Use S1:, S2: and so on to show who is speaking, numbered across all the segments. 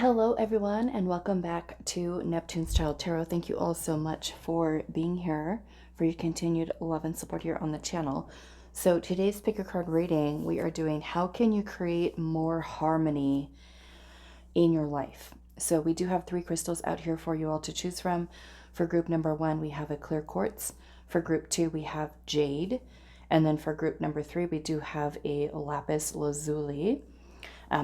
S1: Hello everyone, and welcome back to Neptune's Child Tarot. Thank you all so much for being here, for your continued love and support here on the channel. So today's pick a card reading, we are doing how can you create more harmony in your life. So we do have 3 crystals out here for you all to choose from. For group number 1, we have a clear quartz. For group 2, we have jade. And then for group number 3, we do have a lapis lazuli.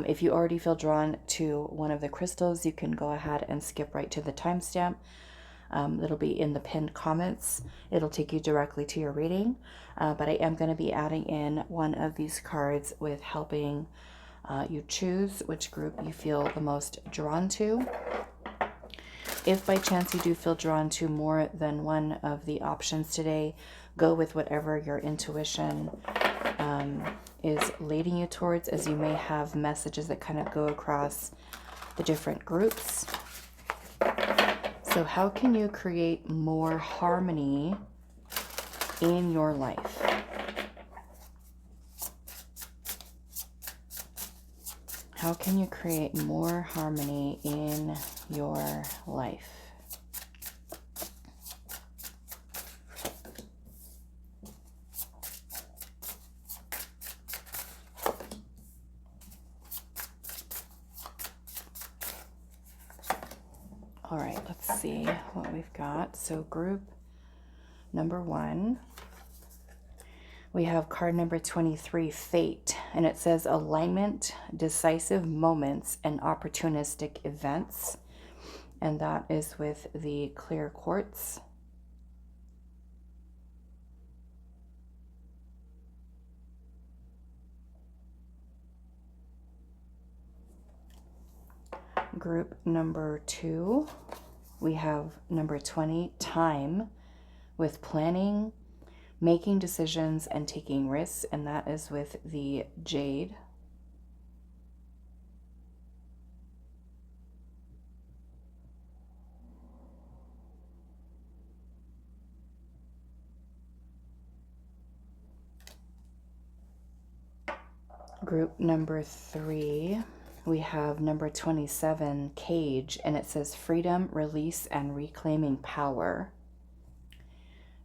S1: If you already feel drawn to one of the crystals, you can go ahead and skip right to the timestamp. It'll be in the pinned comments. It'll take you directly to your reading. But I am going to be adding in one of these cards with helping you choose which group you feel the most drawn to. If by chance you do feel drawn to more than one of the options today, go with whatever your intuition is leading you towards, as you may have messages that kind of go across the different groups. So how can you create more harmony in your life? How can you create more harmony in your life? All right, let's see what we've got. So group number 1, we have card number 23, Fate, and it says alignment, decisive moments, and opportunistic events. And that is with the clear quartz. Group number 2, we have number 20, Time, with planning, making decisions, and taking risks, and that is with the Jade. Group number 3, we have number 27, Cage, and it says freedom, release, and reclaiming power.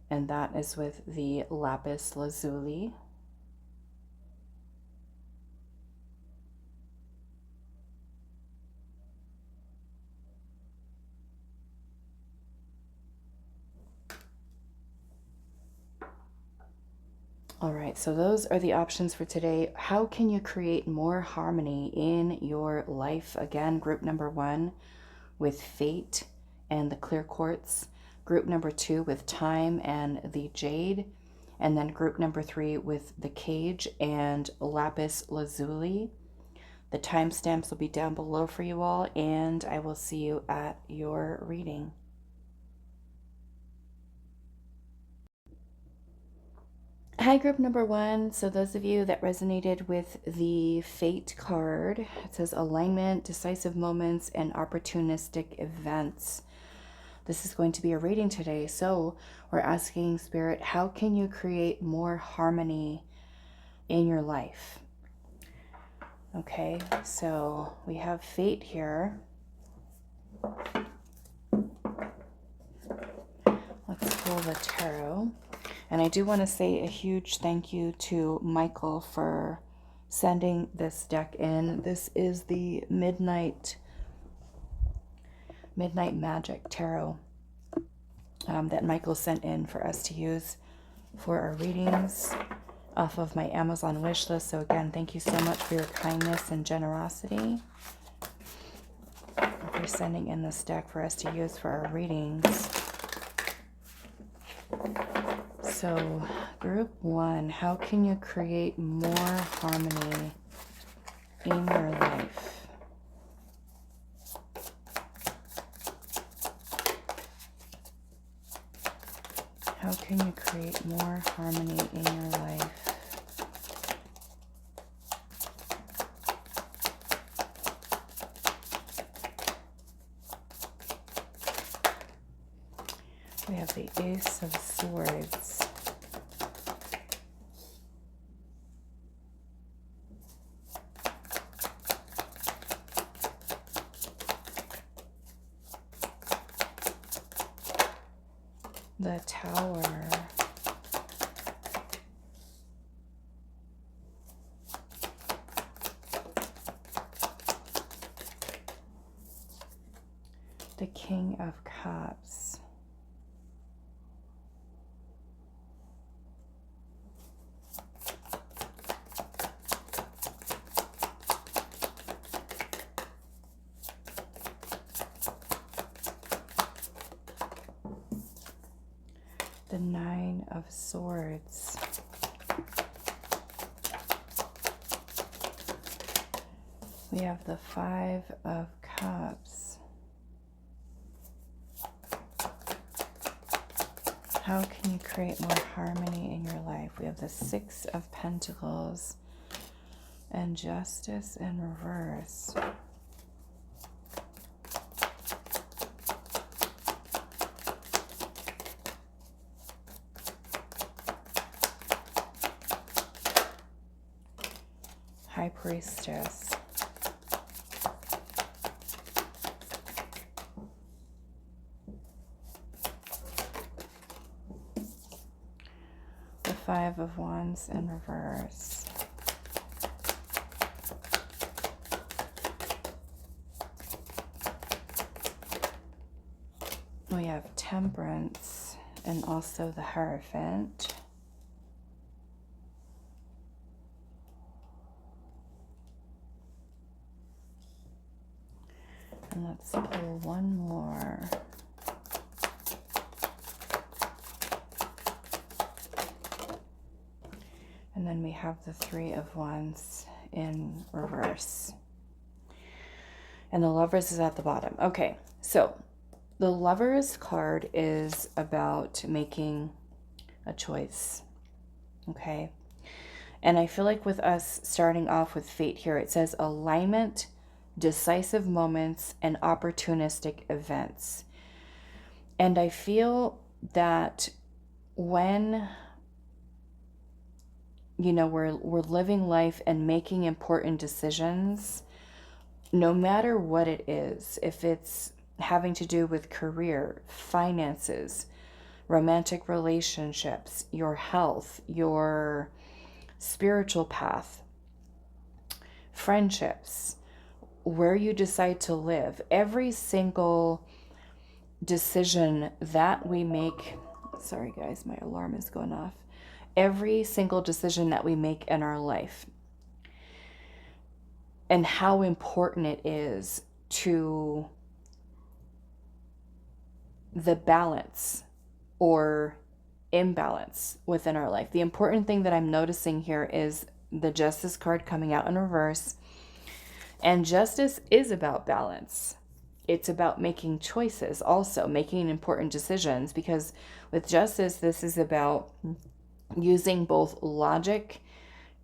S1: And that is with the Lapis Lazuli. All right, so those are the options for today. How can you create more harmony in your life? Again, group number 1 with Fate and the clear quartz. Group number 2 with Time and the Jade. And then group number 3 with the Cage and Lapis Lazuli. The timestamps will be down below for you all, and I will see you at your reading. Hi, group number 1. So those of you that resonated with the Fate card, it says alignment, decisive moments, and opportunistic events. This is going to be a reading today. So we're asking Spirit, how can you create more harmony in your life? Okay, so we have Fate here. Let's pull the tarot. And I do want to say a huge thank you to Michael for sending this deck in. This is the Midnight Magic Tarot that Michael sent in for us to use for our readings off of my Amazon wish list. So again, thank you so much for your kindness and generosity for sending in this deck for us to use for our readings. So, group 1, how can you create more harmony in your life? How can you create more harmony in your life? We have the Ace of Swords. The Tower. The King of Cups. The Nine of Swords. We have the Five of Cups. How can you create more harmony in your life? We have the Six of Pentacles and Justice in reverse. High Priestess. The Five of Wands in reverse. We have Temperance and also the Hierophant. And let's pull one more. And then we have the Three of Wands in reverse. And the Lovers is at the bottom. Okay, so the Lovers card is about making a choice. Okay. And I feel like with us starting off with Fate here, it says alignment, decisive moments, and opportunistic events. And I feel that when, you know, we're living life and making important decisions, no matter what it is, if it's having to do with career, finances, romantic relationships, your health, your spiritual path, friendships, where you decide to live, every single decision that we make, sorry guys, my alarm is going off. Every single decision that we make in our life and how important it is to the balance or imbalance within our life. The important thing that I'm noticing here is the Justice card coming out in reverse. And justice is about balance. It's about making choices, also making important decisions, because with justice, this is about using both logic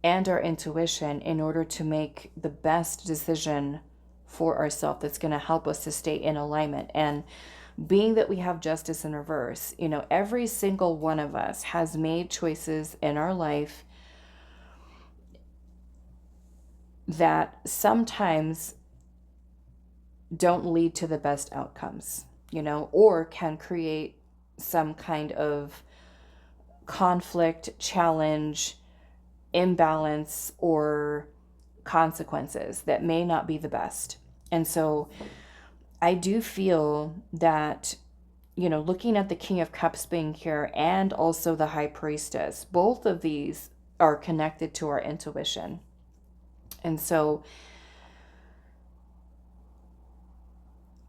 S1: and our intuition in order to make the best decision for ourselves that's going to help us to stay in alignment. And being that we have justice in reverse, you know, every single one of us has made choices in our life that sometimes don't lead to the best outcomes, you know, or can create some kind of conflict, challenge, imbalance, or consequences that may not be the best. And so I do feel that, you know, looking at the King of Cups being here and also the High Priestess, both of these are connected to our intuition. And so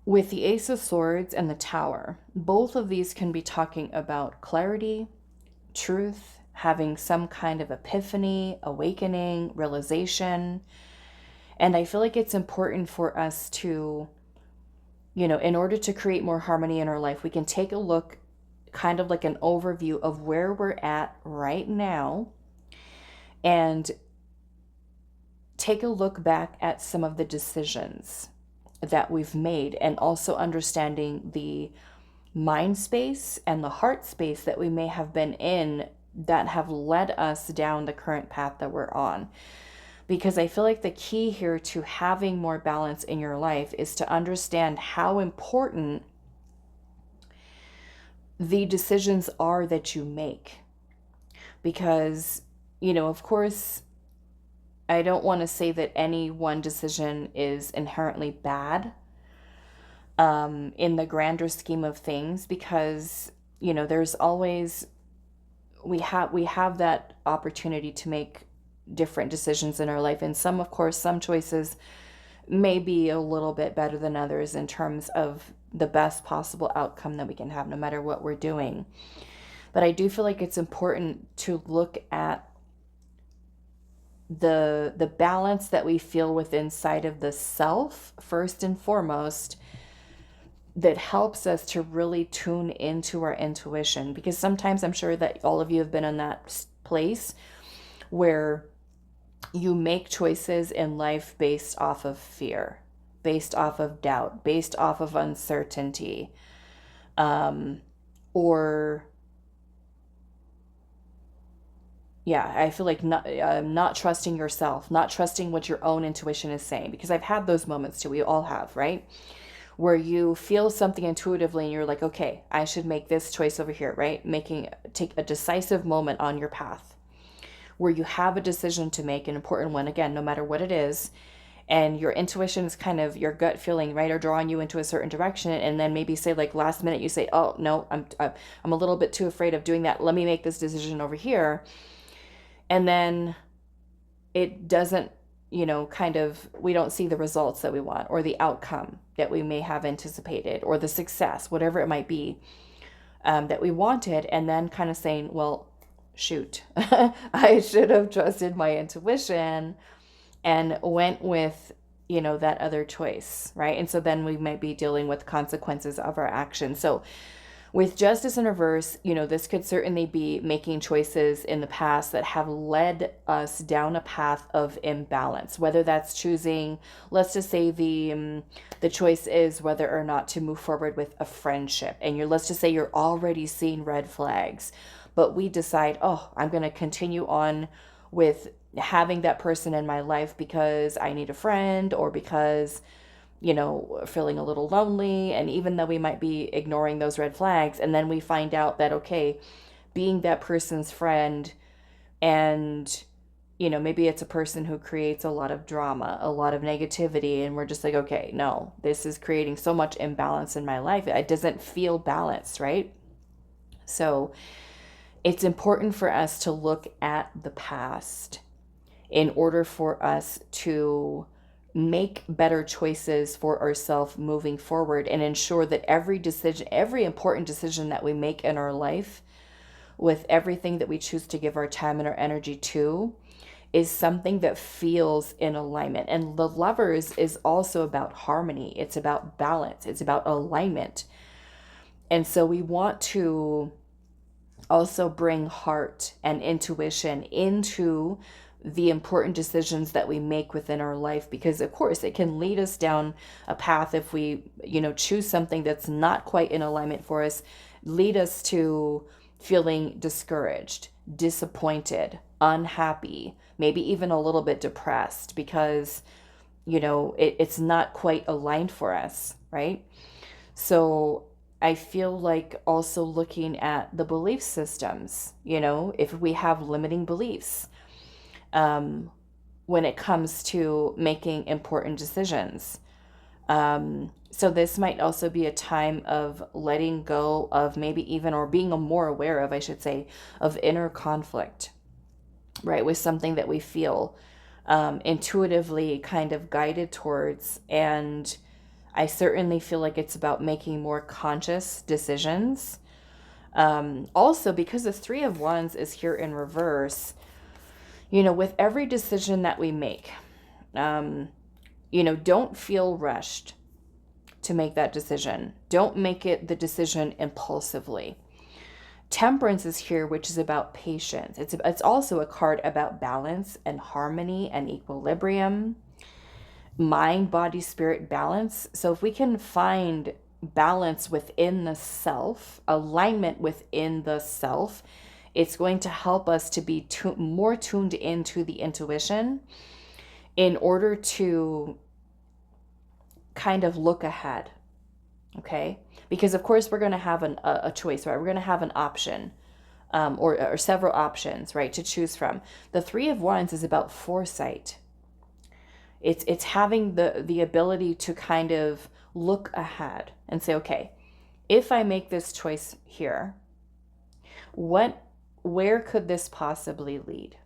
S1: with the Ace of Swords and the Tower, both of these can be talking about clarity, truth, having some kind of epiphany, awakening, realization. And I feel like it's important for us to, you know, in order to create more harmony in our life, we can take a look, kind of like an overview of where we're at right now, and take a look back at some of the decisions that we've made, and also understanding the mind space and the heart space that we may have been in that have led us down the current path that we're on. Because I feel like the key here to having more balance in your life is to understand how important the decisions are that you make. Because, of course, I don't want to say that any one decision is inherently bad in the grander scheme of things, because, there's always, we have that opportunity to make different decisions in our life. And some, of course, some choices may be a little bit better than others in terms of the best possible outcome that we can have no matter what we're doing. But I do feel like it's important to look at the balance that we feel within inside of the self first and foremost, that helps us to really tune into our intuition. Because sometimes, I'm sure that all of you have been in that place where you make choices in life based off of fear, based off of doubt, based off of uncertainty, or I feel like not trusting yourself, not trusting what your own intuition is saying. Because I've had those moments too. We all have, right? Where you feel something intuitively and you're like, okay, I should make this choice over here, right? Take a decisive moment on your path where you have a decision to make, an important one, again, no matter what it is. And your intuition is kind of your gut feeling, right? Or drawing you into a certain direction. And then maybe say, like, last minute, you say, oh, no, I'm a little bit too afraid of doing that. Let me make this decision over here. And then it doesn't, we don't see the results that we want, or the outcome that we may have anticipated, or the success, whatever it might be, that we wanted. And then kind of saying, well, shoot, I should have trusted my intuition and went with, that other choice, right? And so then we might be dealing with consequences of our actions. So with justice in reverse, this could certainly be making choices in the past that have led us down a path of imbalance, whether that's choosing, let's just say the choice is whether or not to move forward with a friendship. And let's just say you're already seeing red flags, but we decide, oh, I'm going to continue on with having that person in my life because I need a friend, or because feeling a little lonely. And even though we might be ignoring those red flags, and then we find out that, okay, being that person's friend, and, maybe it's a person who creates a lot of drama, a lot of negativity. And we're just like, okay, no, this is creating so much imbalance in my life. It doesn't feel balanced, right? So it's important for us to look at the past in order for us to make better choices for ourselves moving forward, and ensure that every decision, every important decision that we make in our life, with everything that we choose to give our time and our energy to, is something that feels in alignment. And the Lovers is also about harmony. It's about balance. It's about alignment. And so we want to also bring heart and intuition into the important decisions that we make within our life, because of course it can lead us down a path if we, choose something that's not quite in alignment for us, lead us to feeling discouraged, disappointed, unhappy, maybe even a little bit depressed because, it's not quite aligned for us, right? So I feel like also looking at the belief systems, if we have limiting beliefs, when it comes to making important decisions. So this might also be a time of letting go of, maybe even, or being more aware of, I should say, of inner conflict, right? With something that we feel intuitively kind of guided towards. And I certainly feel like it's about making more conscious decisions. Also, because the Three of Wands is here in reverse, with every decision that we make, don't feel rushed to make that decision. Don't make it the decision impulsively. Temperance is here, which is about patience. It's also a card about balance and harmony and equilibrium, mind, body, spirit balance. So if we can find balance within the self, alignment within the self, it's going to help us to be more tuned into the intuition in order to kind of look ahead, Okay? Because of course we're going to have a choice, right? We're going to have an option, or several options, right, to choose from. The Three of Wands is about foresight. It's having the ability to kind of look ahead and say, okay, if I make this choice here, where could this possibly lead?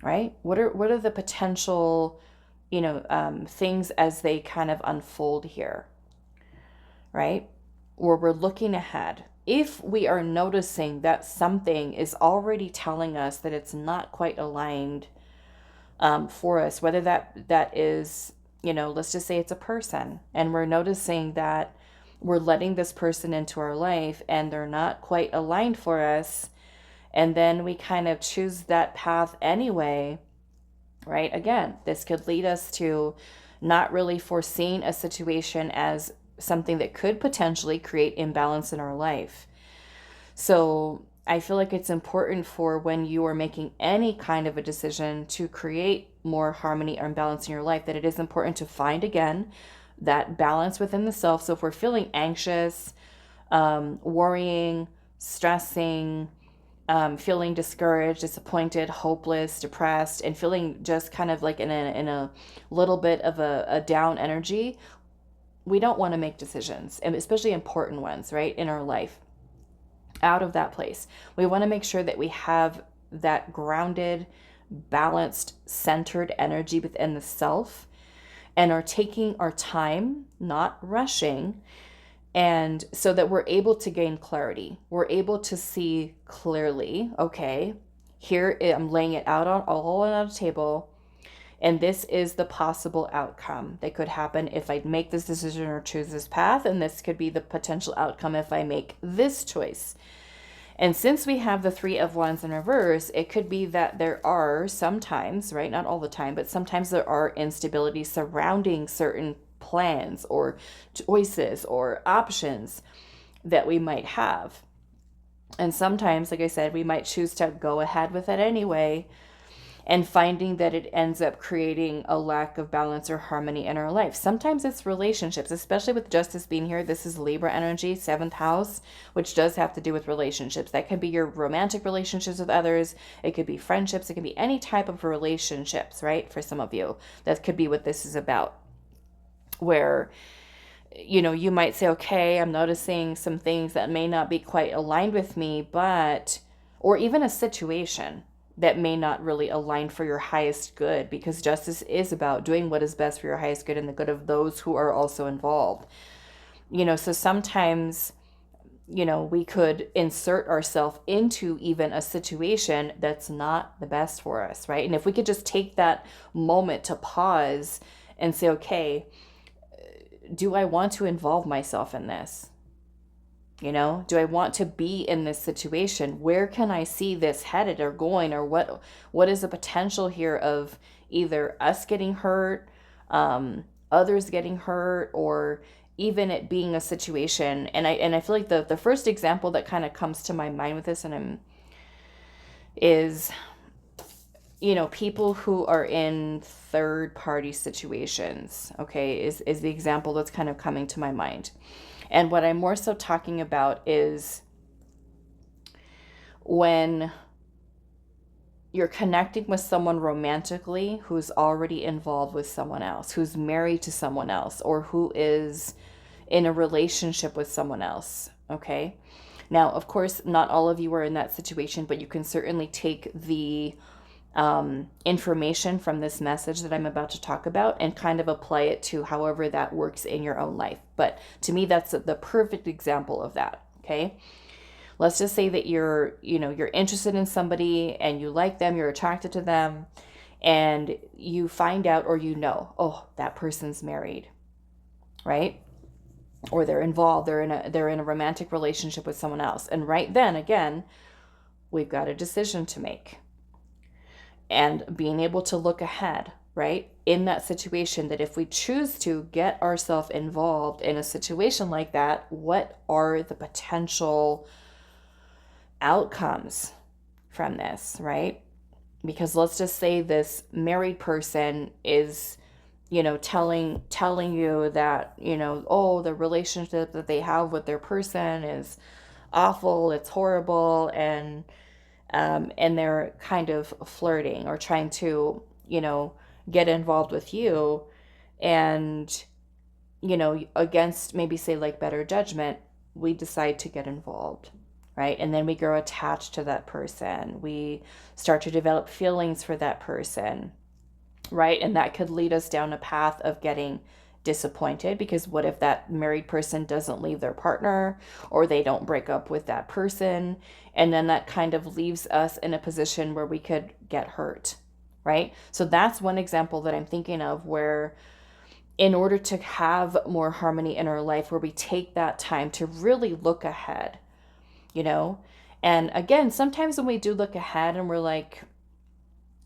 S1: Right? What are the potential, things as they kind of unfold here, right? Where we're looking ahead. If we are noticing that something is already telling us that it's not quite aligned for us, whether that is, let's just say it's a person, and we're noticing that we're letting this person into our life and they're not quite aligned for us, and then we kind of choose that path anyway, right? Again, this could lead us to not really foreseeing a situation as something that could potentially create imbalance in our life. So I feel like it's important for when you are making any kind of a decision to create more harmony or balance in your life, that it is important to find, again, that balance within the self. So if we're feeling anxious, worrying, stressing, feeling discouraged, disappointed, hopeless, depressed, and feeling just kind of like in a little bit of a down energy, we don't want to make decisions, and especially important ones, right, in our life, out of that place. We want to make sure that we have that grounded, balanced, centered energy within the self, and are taking our time, not rushing, and so that we're able to gain clarity. We're able to see clearly, okay, here I'm laying it out all on a table, and this is the possible outcome that could happen if I make this decision or choose this path, and this could be the potential outcome if I make this choice. And since we have the Three of Wands in reverse, it could be that there are sometimes, right, not all the time, but sometimes there are instabilities surrounding certain plans or choices or options that we might have. And sometimes, like I said, we might choose to go ahead with it anyway, and finding that it ends up creating a lack of balance or harmony in our life. Sometimes it's relationships, especially with Justice being here. This is Libra energy, 7th house, which does have to do with relationships. That could be your romantic relationships with others. It could be friendships. It can be any type of relationships, right? For some of you, that could be what this is about. Where, you might say, okay, I'm noticing some things that may not be quite aligned with me, or even a situation that may not really align for your highest good, because justice is about doing what is best for your highest good and the good of those who are also involved. So sometimes, we could insert ourselves into even a situation that's not the best for us, right? And if we could just take that moment to pause and say, okay, do I want to involve myself in this? Do I want to be in this situation? Where can I see this headed or going? Or what is the potential here of either us getting hurt, others getting hurt, or even it being a situation? And I feel like the first example that kind of comes to my mind with this is people who are in third party situations, okay, is the example that's kind of coming to my mind. And what I'm more so talking about is when you're connecting with someone romantically who's already involved with someone else, who's married to someone else, or who is in a relationship with someone else, okay? Now, of course, not all of you are in that situation, but you can certainly take the information from this message that I'm about to talk about and kind of apply it to however that works in your own life. But to me, that's the perfect example of that. Okay. Let's just say that you're interested in somebody and you like them, you're attracted to them, and you find out, or oh, that person's married, right? Or they're involved, they're in a romantic relationship with someone else. And right then, again, we've got a decision to make. And being able to look ahead, right, in that situation, that if we choose to get ourselves involved in a situation like that, what are the potential outcomes from this, right? Because let's just say this married person is telling you that, oh, the relationship that they have with their person is awful, it's horrible, and they're kind of flirting or trying to, get involved with you, and, against maybe say like better judgment, we decide to get involved, right? And then we grow attached to that person. We start to develop feelings for that person, right? And that could lead us down a path of getting disappointed, because what if that married person doesn't leave their partner, or they don't break up with that person? And then that kind of leaves us in a position where we could get hurt, right? So that's one example that I'm thinking of, where in order to have more harmony in our life, where we take that time to really look ahead, you know? And again, sometimes when we do look ahead and we're like,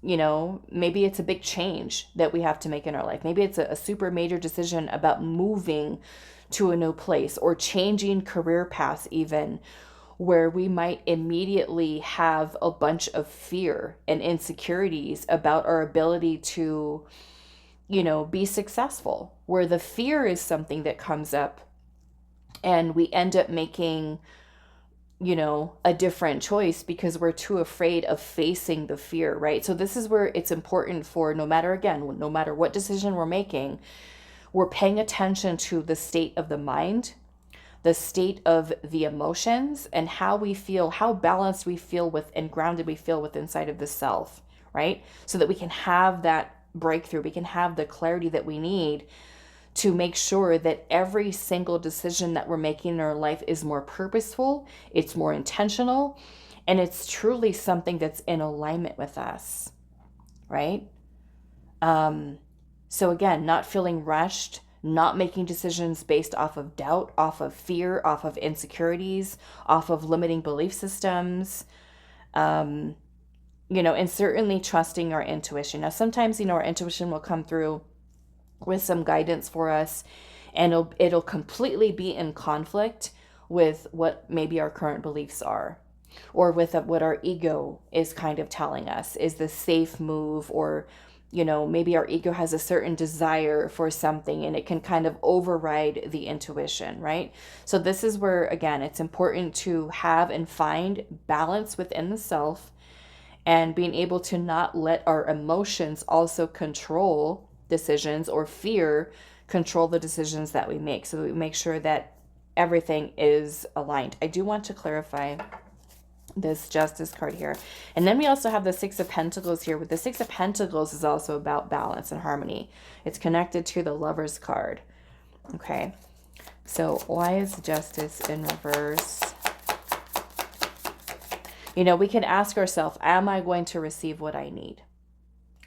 S1: maybe it's a big change that we have to make in our life. Maybe it's a super major decision about moving to a new place or changing career paths, even, where we might immediately have a bunch of fear and insecurities about our ability to, be successful, where the fear is something that comes up and we end up making, a different choice because we're too afraid of facing the fear, right? So this is where it's important for, no matter what decision we're making, we're paying attention to the state of the mind, the state of the emotions, and how we feel, how balanced we feel with and grounded we feel with inside of the self, right? So that we can have that breakthrough, we can have the clarity that we need to make sure that every single decision that we're making in our life is more purposeful, it's more intentional, and it's truly something that's in alignment with us, right? So again, not feeling rushed, not making decisions based off of doubt, off of fear, off of insecurities, off of limiting belief systems, and certainly trusting our intuition. Now, sometimes, our intuition will come through with some guidance for us, and it'll completely be in conflict with what maybe our current beliefs are, or with what our ego is kind of telling us is the safe move, or maybe our ego has a certain desire for something and it can kind of override the intuition, right? So this is where, again, it's important to have and find balance within the self, and being able to not let our emotions also control decisions, or fear control the decisions that we make, so that we make sure that everything is aligned. I do want to clarify this Justice card here. And then we also have the Six of Pentacles here. With the Six of Pentacles is also about balance and harmony. It's connected to the Lover's card. Okay, so why is Justice in reverse? We can ask ourselves, am I going to receive what I need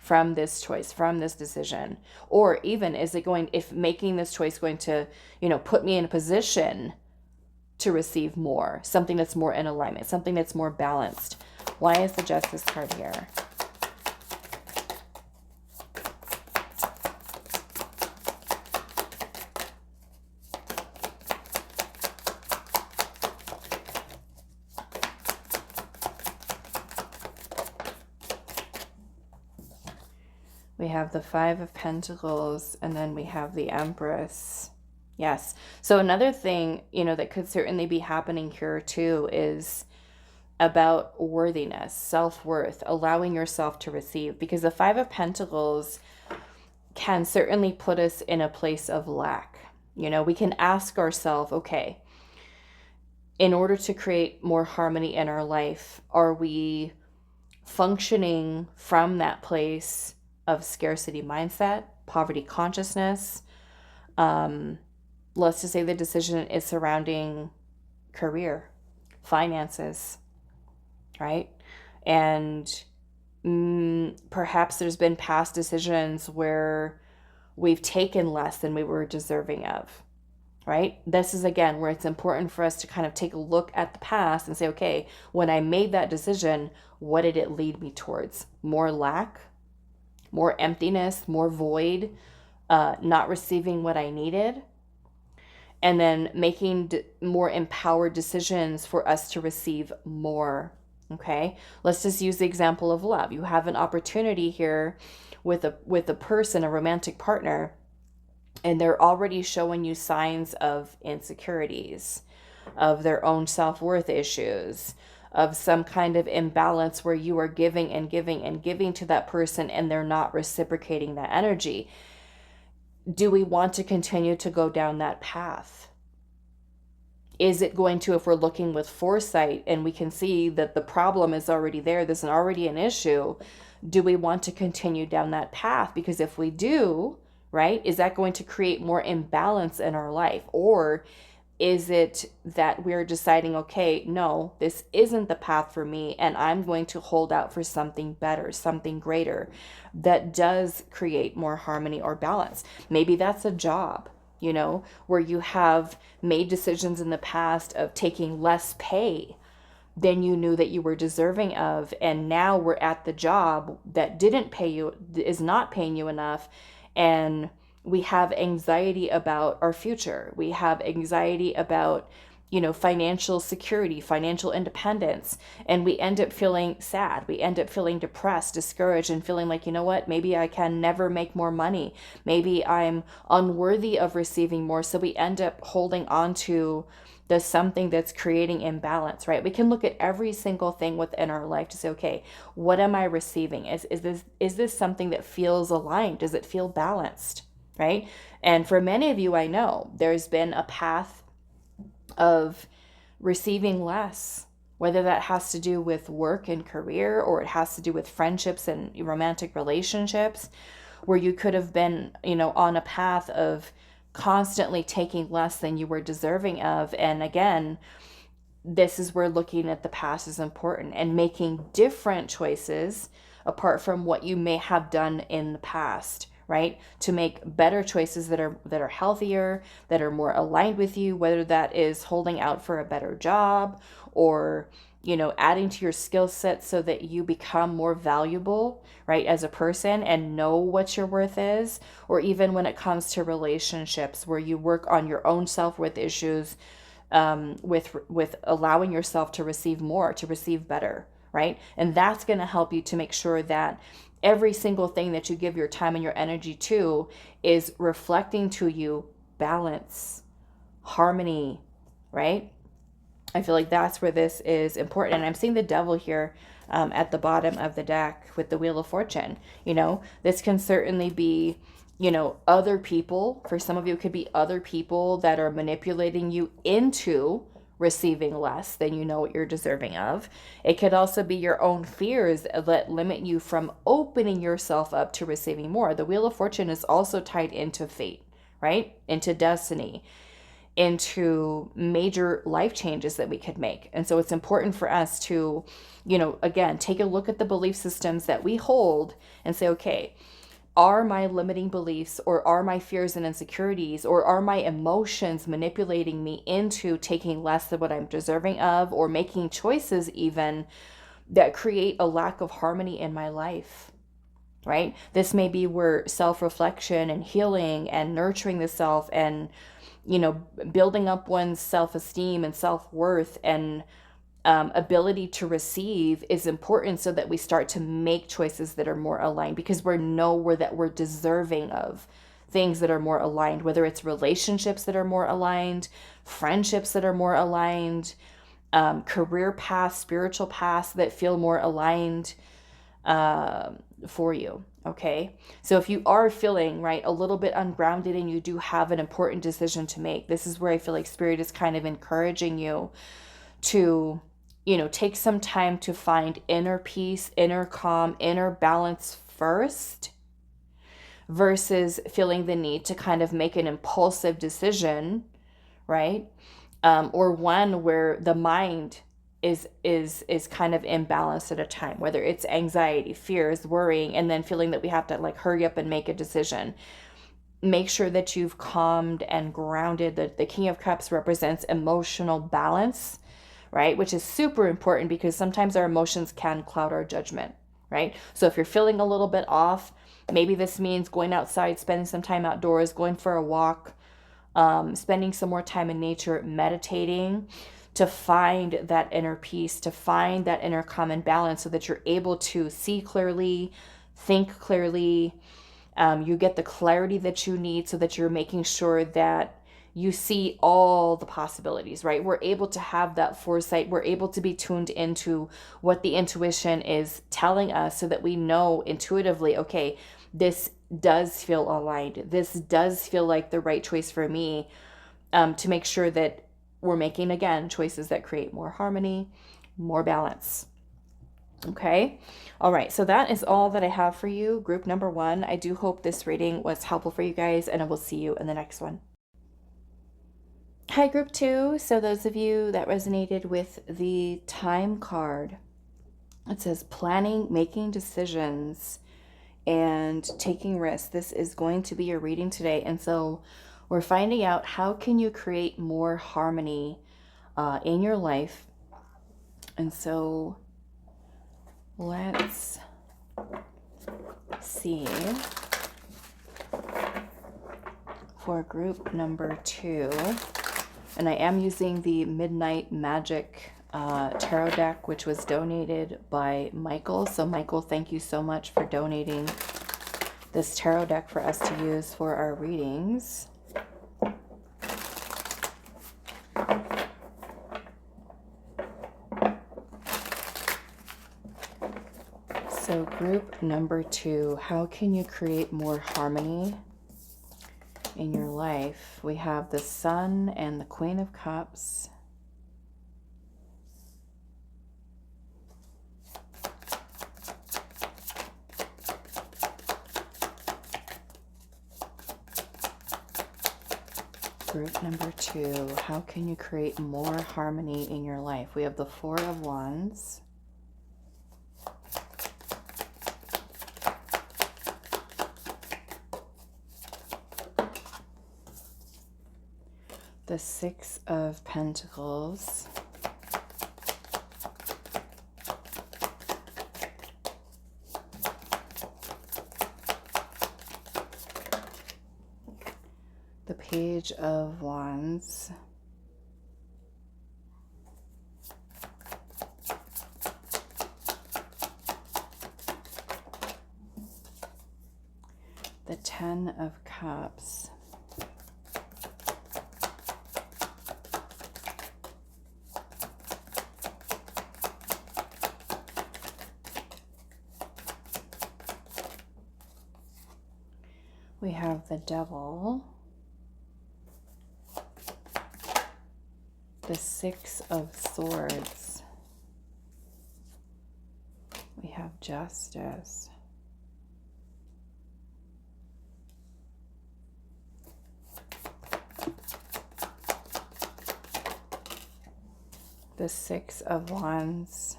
S1: from this choice, from this decision? Or even, if making this choice going to, put me in a position to receive more, something that's more in alignment, something that's more balanced? Why is the Justice card here? We have the Five of Pentacles, and then we have the Empress. Yes. So another thing, that could certainly be happening here too is about worthiness, self-worth, allowing yourself to receive, because the Five of Pentacles can certainly put us in a place of lack. We can ask ourselves, okay, in order to create more harmony in our life, are we functioning from that place of scarcity mindset, poverty consciousness? Let's just say the decision is surrounding career, finances, right? And perhaps there's been past decisions where we've taken less than we were deserving of, right? This is, again, where it's important for us to kind of take a look at the past and say, okay, when I made that decision, what did it lead me towards? More lack, more emptiness, more void, not receiving what I needed, and then making more empowered decisions for us to receive more, Okay, let's just use the example of love. You have an opportunity here with a person, a romantic partner, and they're already showing you signs of insecurities, of their own self-worth issues, of some kind of imbalance where you are giving and giving and giving to that person and they're not reciprocating that energy. Do we want to continue to go down that path? Is it going to, if we're looking with foresight and we can see that the problem is already there, there's already an issue, do we want to continue down that path? Because if we do, right, is that going to create more imbalance in our life? Or is it that we're deciding, okay, no, this isn't the path for me, and I'm going to hold out for something better, something greater that does create more harmony or balance? Maybe that's a job, you know, where you have made decisions in the past of taking less pay than you knew that you were deserving of. And now we're at the job that didn't pay you, is not paying you enough. And we have anxiety about our future. We have anxiety about, you know, financial security, financial independence. And we end up feeling sad. We end up feeling depressed, discouraged, and feeling like, you know what, maybe I can never make more money. Maybe I'm unworthy of receiving more. So we end up holding on to the something that's creating imbalance, right? We can look at every single thing within our life to say, okay, what am I receiving? Is this something that feels aligned? Does it feel balanced? Right? And for many of you, I know there's been a path of receiving less, whether that has to do with work and career, or it has to do with friendships and romantic relationships, where you could have been, you know, on a path of constantly taking less than you were deserving of. And again, this is where looking at the past is important and making different choices apart from what you may have done in the past, right? To make better choices that are healthier, that are more aligned with you, whether that is holding out for a better job or, you know, adding to your skill set so that you become more valuable, right, as a person and know what your worth is, or even when it comes to relationships where you work on your own self-worth issues, with allowing yourself to receive more, to receive better, right? And that's going to help you to make sure that every single thing that you give your time and your energy to is reflecting to you balance, harmony, right? I feel like that's where this is important. And I'm seeing the devil here at the bottom of the deck with the Wheel of Fortune. You know, this can certainly be, you know, other people. For some of you, it could be other people that are manipulating you into receiving less than you know what you're deserving of. It could also be your own fears that limit you from opening yourself up to receiving more. The Wheel of Fortune is also tied into fate, right? Into destiny, into major life changes that we could make. And so it's important for us to, you know, again, take a look at the belief systems that we hold and say, okay, are my limiting beliefs or are my fears and insecurities or are my emotions manipulating me into taking less than what I'm deserving of, or making choices even that create a lack of harmony in my life, right? This may be where self-reflection and healing and nurturing the self and, you know, building up one's self-esteem and self-worth and ability to receive is important, so that we start to make choices that are more aligned, because we know that we're deserving of things that are more aligned, whether it's relationships that are more aligned, friendships that are more aligned, career paths, spiritual paths that feel more aligned for you. Okay. So if you are feeling, right, a little bit ungrounded and you do have an important decision to make, this is where I feel like Spirit is kind of encouraging you to, you know, take some time to find inner peace, inner calm, inner balance first, versus feeling the need to kind of make an impulsive decision, right? Or one where the mind is kind of imbalanced at a time, whether it's anxiety, fears, worrying, and then feeling that we have to like hurry up and make a decision. Make sure that you've calmed and grounded. The King of Cups represents emotional balance, right? Which is super important because sometimes our emotions can cloud our judgment, right? So if you're feeling a little bit off, maybe this means going outside, spending some time outdoors, going for a walk, spending some more time in nature, meditating, to find that inner peace, to find that inner common balance so that you're able to see clearly, think clearly. You get the clarity that you need so that you're making sure that you see all the possibilities, right? We're able to have that foresight. We're able to be tuned into what the intuition is telling us so that we know intuitively, okay, this does feel aligned. This does feel like the right choice for me, to make sure that we're making, again, choices that create more harmony, more balance. Okay. All right. So that is all that I have for you, group number 1. I do hope this reading was helpful for you guys, and I will see you in the next one. Hi, group 2. So those of you that resonated with the time card, it says planning, making decisions, and taking risks. This is going to be your reading today. And so we're finding out, how can you create more harmony in your life? And so let's see for group number 2. And I am using the Midnight Magic tarot deck, which was donated by Michael. So Michael, thank you so much for donating this tarot deck for us to use for our readings. So group number 2, how can you create more harmony in your life? We have the Sun and the Queen of Cups. Group number 2, how can you create more harmony in your life? We have the Four of Wands. The Six of Pentacles. The Page of Wands. The Ten of Cups. We have the Devil, the Six of Swords, we have Justice, the Six of Wands,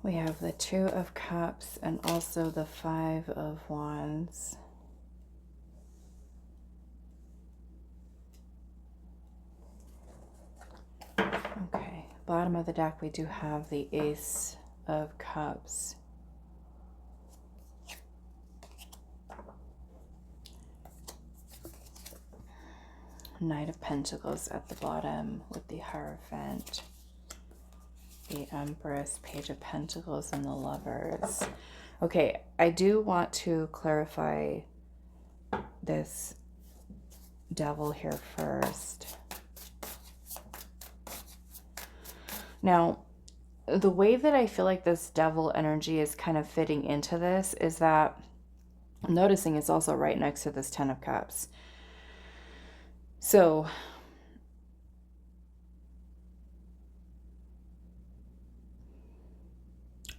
S1: we have the Two of Cups and also the Five of Wands. Okay, bottom of the deck we do have the Ace of Cups. Knight of Pentacles at the bottom with the Hierophant. The Empress, Page of Pentacles, and the Lovers. Okay, I do want to clarify this Devil here first. Now, the way that I feel like this Devil energy is kind of fitting into this is that I'm noticing it's also right next to this Ten of Cups. So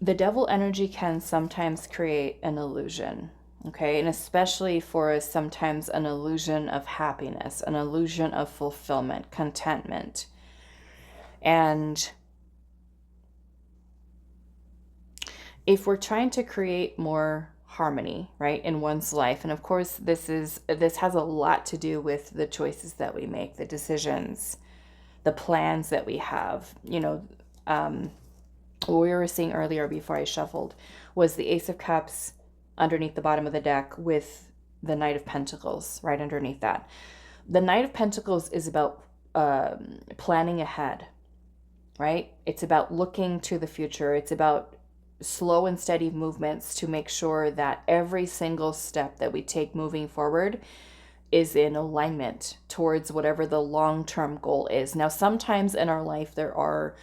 S1: the Devil energy can sometimes create an illusion, okay? And especially for sometimes an illusion of happiness, an illusion of fulfillment, contentment. And if we're trying to create more harmony, right, in one's life, and of course this has a lot to do with the choices that we make, the decisions, the plans that we have, you know. What we were seeing earlier before I shuffled was the Ace of Cups underneath the bottom of the deck with the Knight of Pentacles right underneath that. The Knight of Pentacles is about planning ahead, right? It's about looking to the future. It's about slow and steady movements to make sure that every single step that we take moving forward is in alignment towards whatever the long-term goal is. Now, sometimes in our life, there are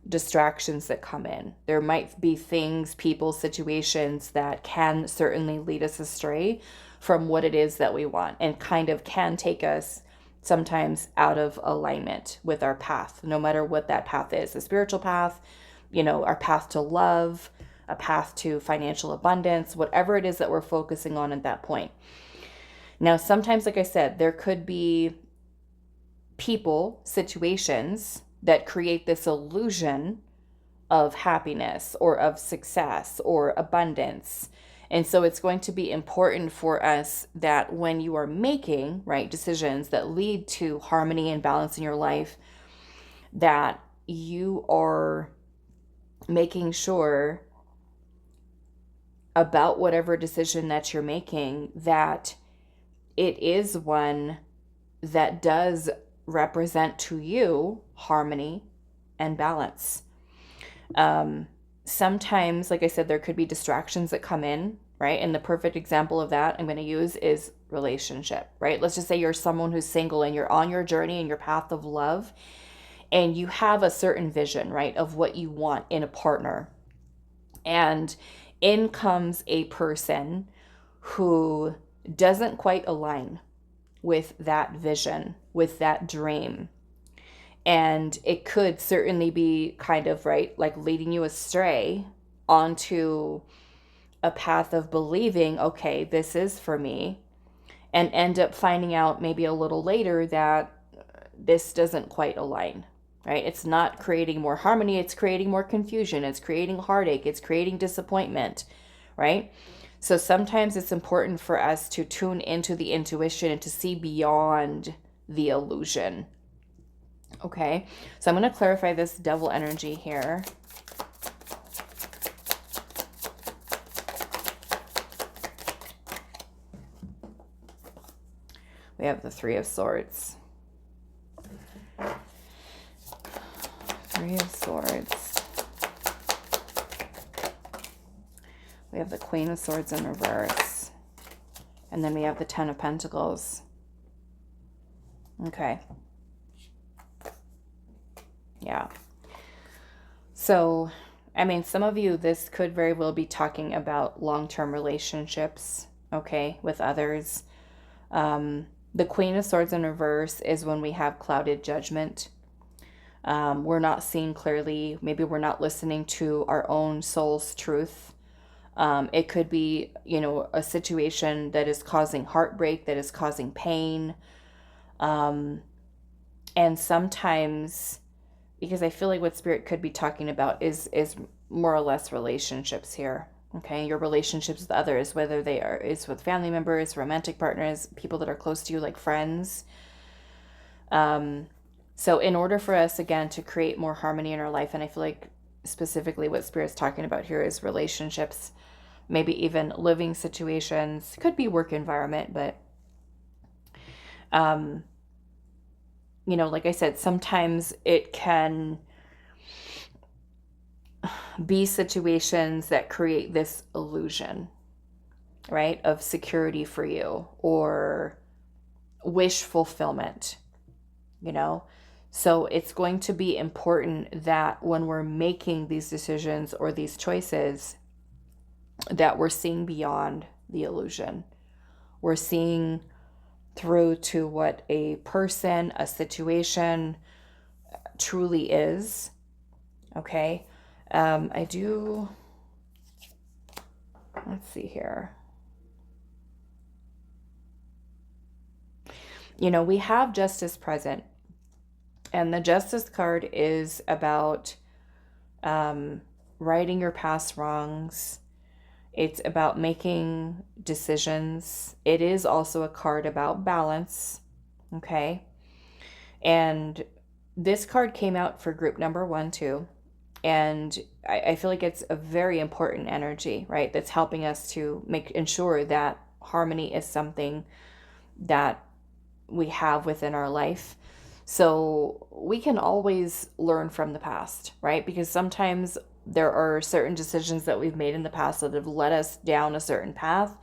S1: distractions that come in. There might be things, people, situations that can certainly lead us astray from what it is that we want, and kind of can take us sometimes out of alignment with our path, no matter what that path is, a spiritual path, our path to love, a path to financial abundance, whatever it is that we're focusing on at that point. Now, sometimes, like I said, there could be people, situations that create this illusion of happiness or of success or abundance. And so it's going to be important for us that when you are making decisions that lead to harmony and balance in your life, that you are making sure about whatever decision that you're making, that it is one that does represent to you harmony and balance. Sometimes, like I said, there could be distractions that come in, right? And the perfect example of that I'm going to use is relationship, right? Let's just say you're someone who's single and you're on your journey and your path of love, and you have a certain vision, right, of what you want in a partner. And in comes a person who doesn't quite align with that vision, with that dream. And it could certainly be kind of, like leading you astray onto a path of believing, okay, this is for me, and end up finding out maybe a little later that this doesn't quite align, right? It's not creating more harmony, it's creating more confusion, it's creating heartache, it's creating disappointment, right? So sometimes it's important for us to tune into the intuition and to see beyond the illusion. Okay, so I'm going to clarify this devil energy here. We have the Three of Swords. Three of Swords. We have the Queen of Swords in reverse. And then we have the Ten of Pentacles. Okay. Yeah. So, I mean, some of you, this could very well be talking about long-term relationships, okay, with others. The Queen of Swords in reverse is when we have clouded judgment. We're not seeing clearly. Maybe we're not listening to our own soul's truth. It could be, a situation that is causing heartbreak, that is causing pain. And sometimes, because I feel like what Spirit could be talking about is more or less relationships here. Okay, your relationships with others, whether it's with family members, romantic partners, people that are close to you, like friends. So in order for us, again, to create more harmony in our life, and I feel like specifically what Spirit's talking about here is relationships, maybe even living situations, could be work environment, but like I said, sometimes it can be situations that create this illusion, right, of security for you or wish fulfillment, So it's going to be important that when we're making these decisions or these choices, that we're seeing beyond the illusion. We're seeing through to what a person, a situation truly is. Okay. Let's see here. We have Justice present, and the Justice card is about righting your past wrongs. It's about making decisions. It is also a card about balance. Okay. And this card came out for group number 1 too. And I feel like it's a very important energy, right? That's helping us to ensure that harmony is something that we have within our life. So we can always learn from the past, right? Because sometimes there are certain decisions that we've made in the past that have led us down a certain path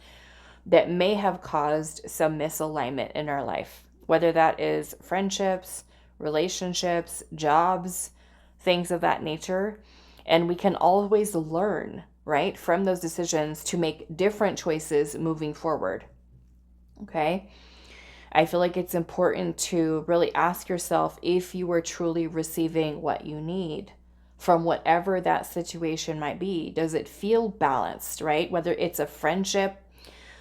S1: that may have caused some misalignment in our life, whether that is friendships, relationships, jobs, things of that nature. And we can always learn, right, from those decisions to make different choices moving forward. Okay. I feel like it's important to really ask yourself if you are truly receiving what you need from whatever that situation might be. Does it feel balanced, right? Whether it's a friendship,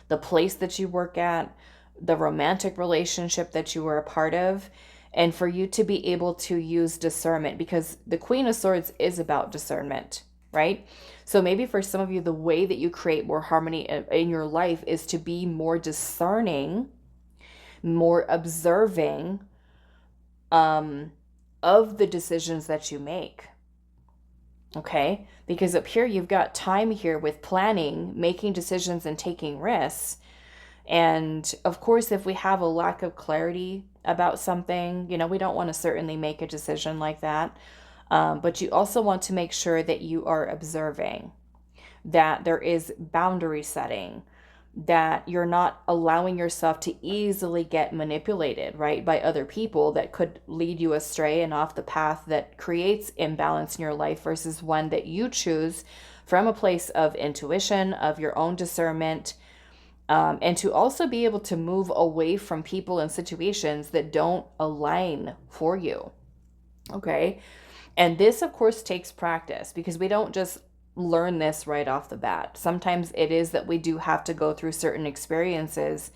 S1: the place that you work at, the romantic relationship that you were a part of, and for you to be able to use discernment, because the Queen of Swords is about discernment, right? So maybe for some of you, the way that you create more harmony in your life is to be more discerning, more observing of the decisions that you make. Okay? Because up here, you've got time here with planning, making decisions, and taking risks. And of course, if we have a lack of clarity about something, we don't want to certainly make a decision like that. But you also want to make sure that you are observing, that there is boundary setting, that you're not allowing yourself to easily get manipulated, right, by other people that could lead you astray and off the path that creates imbalance in your life versus one that you choose from a place of intuition, of your own discernment, and to also be able to move away from people and situations that don't align for you. Okay. And this, of course, takes practice, because we don't just learn this right off the bat. Sometimes it is that we do have to go through certain experiences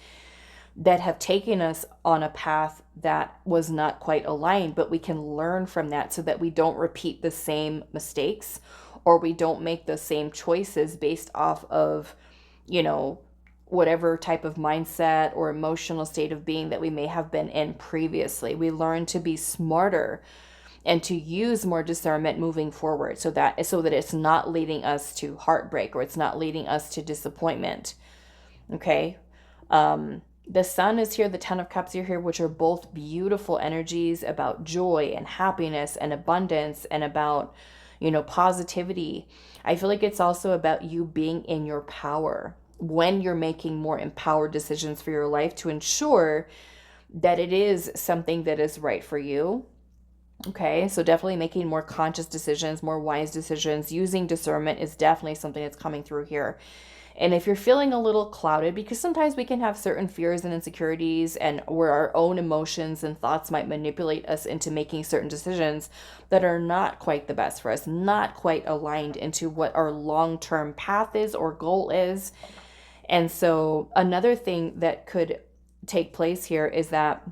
S1: that have taken us on a path that was not quite aligned, but we can learn from that so that we don't repeat the same mistakes, or we don't make the same choices based off of, whatever type of mindset or emotional state of being that we may have been in previously. We learn to be smarter and to use more discernment moving forward, so that it's not leading us to heartbreak, or it's not leading us to disappointment. Okay. The Sun is here, the Ten of Cups are here, which are both beautiful energies about joy and happiness and abundance and about, positivity. I feel like it's also about you being in your power when you're making more empowered decisions for your life to ensure that it is something that is right for you. Okay, so definitely making more conscious decisions, more wise decisions, using discernment is definitely something that's coming through here. And if you're feeling a little clouded, because sometimes we can have certain fears and insecurities, and where our own emotions and thoughts might manipulate us into making certain decisions that are not quite the best for us, not quite aligned into what our long-term path is or goal is. And so another thing that could take place here is that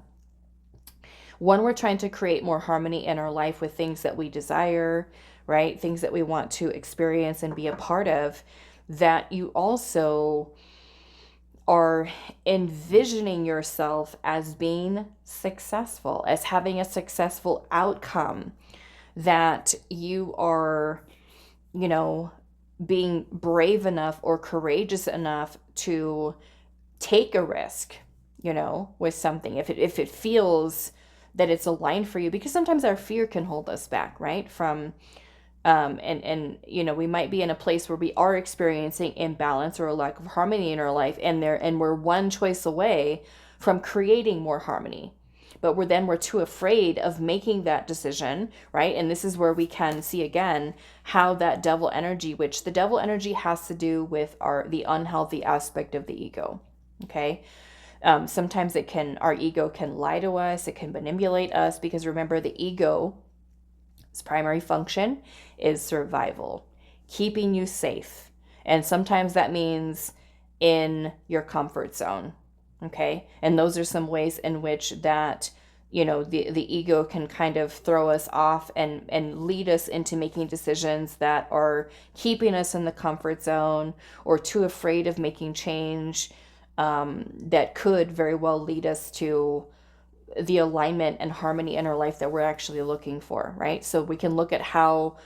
S1: when we're trying to create more harmony in our life with things that we desire, right? Things that we want to experience and be a part of, that you also are envisioning yourself as being successful, as having a successful outcome, that you are, being brave enough or courageous enough to take a risk, with something. If it feels that it's aligned for you, because sometimes our fear can hold us back, right? From, we might be in a place where we are experiencing imbalance or a lack of harmony in our life, and we're one choice away from creating more harmony. But we're too afraid of making that decision, right? And this is where we can see again how that devil energy, which the devil energy has to do with the unhealthy aspect of the ego. Okay. Sometimes our ego can lie to us. It can manipulate us, because remember, the ego's primary function is survival, keeping you safe. And sometimes that means in your comfort zone. Okay. And those are some ways in which that, the ego can kind of throw us off and lead us into making decisions that are keeping us in the comfort zone, or too afraid of making change. That could very well lead us to the alignment and harmony in our life that we're actually looking for, right? So we can look at how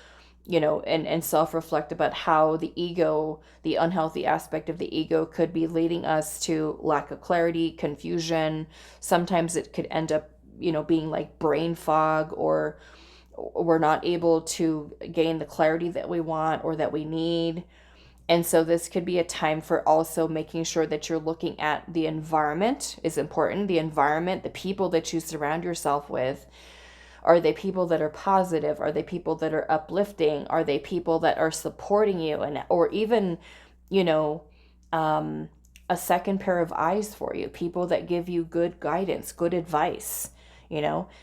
S1: and self-reflect about how the ego, the unhealthy aspect of the ego, could be leading us to lack of clarity, confusion. Sometimes it could end up, being like brain fog, or we're not able to gain the clarity that we want or that we need. And so this could be a time for also making sure that you're looking at the environment is important. The environment, the people that you surround yourself with. Are they people that are positive? Are they people that are uplifting? Are they people that are supporting you? Or even, a second pair of eyes for you, people that give you good guidance, good advice.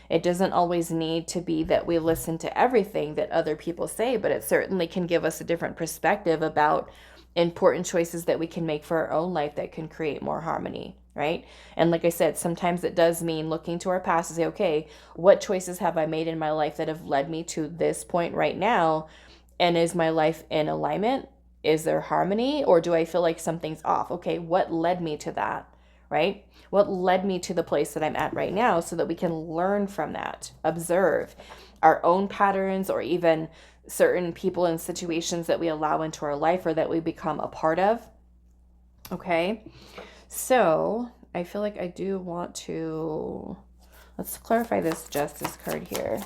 S1: It doesn't always need to be that we listen to everything that other people say, but it certainly can give us a different perspective about important choices that we can make for our own life that can create more harmony, right? And like I said, sometimes it does mean looking to our past to say, okay, what choices have I made in my life that have led me to this point right now? And is my life in alignment? Is there harmony? Or do I feel like something's off? Okay, what led me to that, right? What led me to the place that I'm at right now, so that we can learn from that, observe our own patterns, or even certain people and situations that we allow into our life or that we become a part of. Okay, so I feel like I do want to, let's clarify this Justice card here.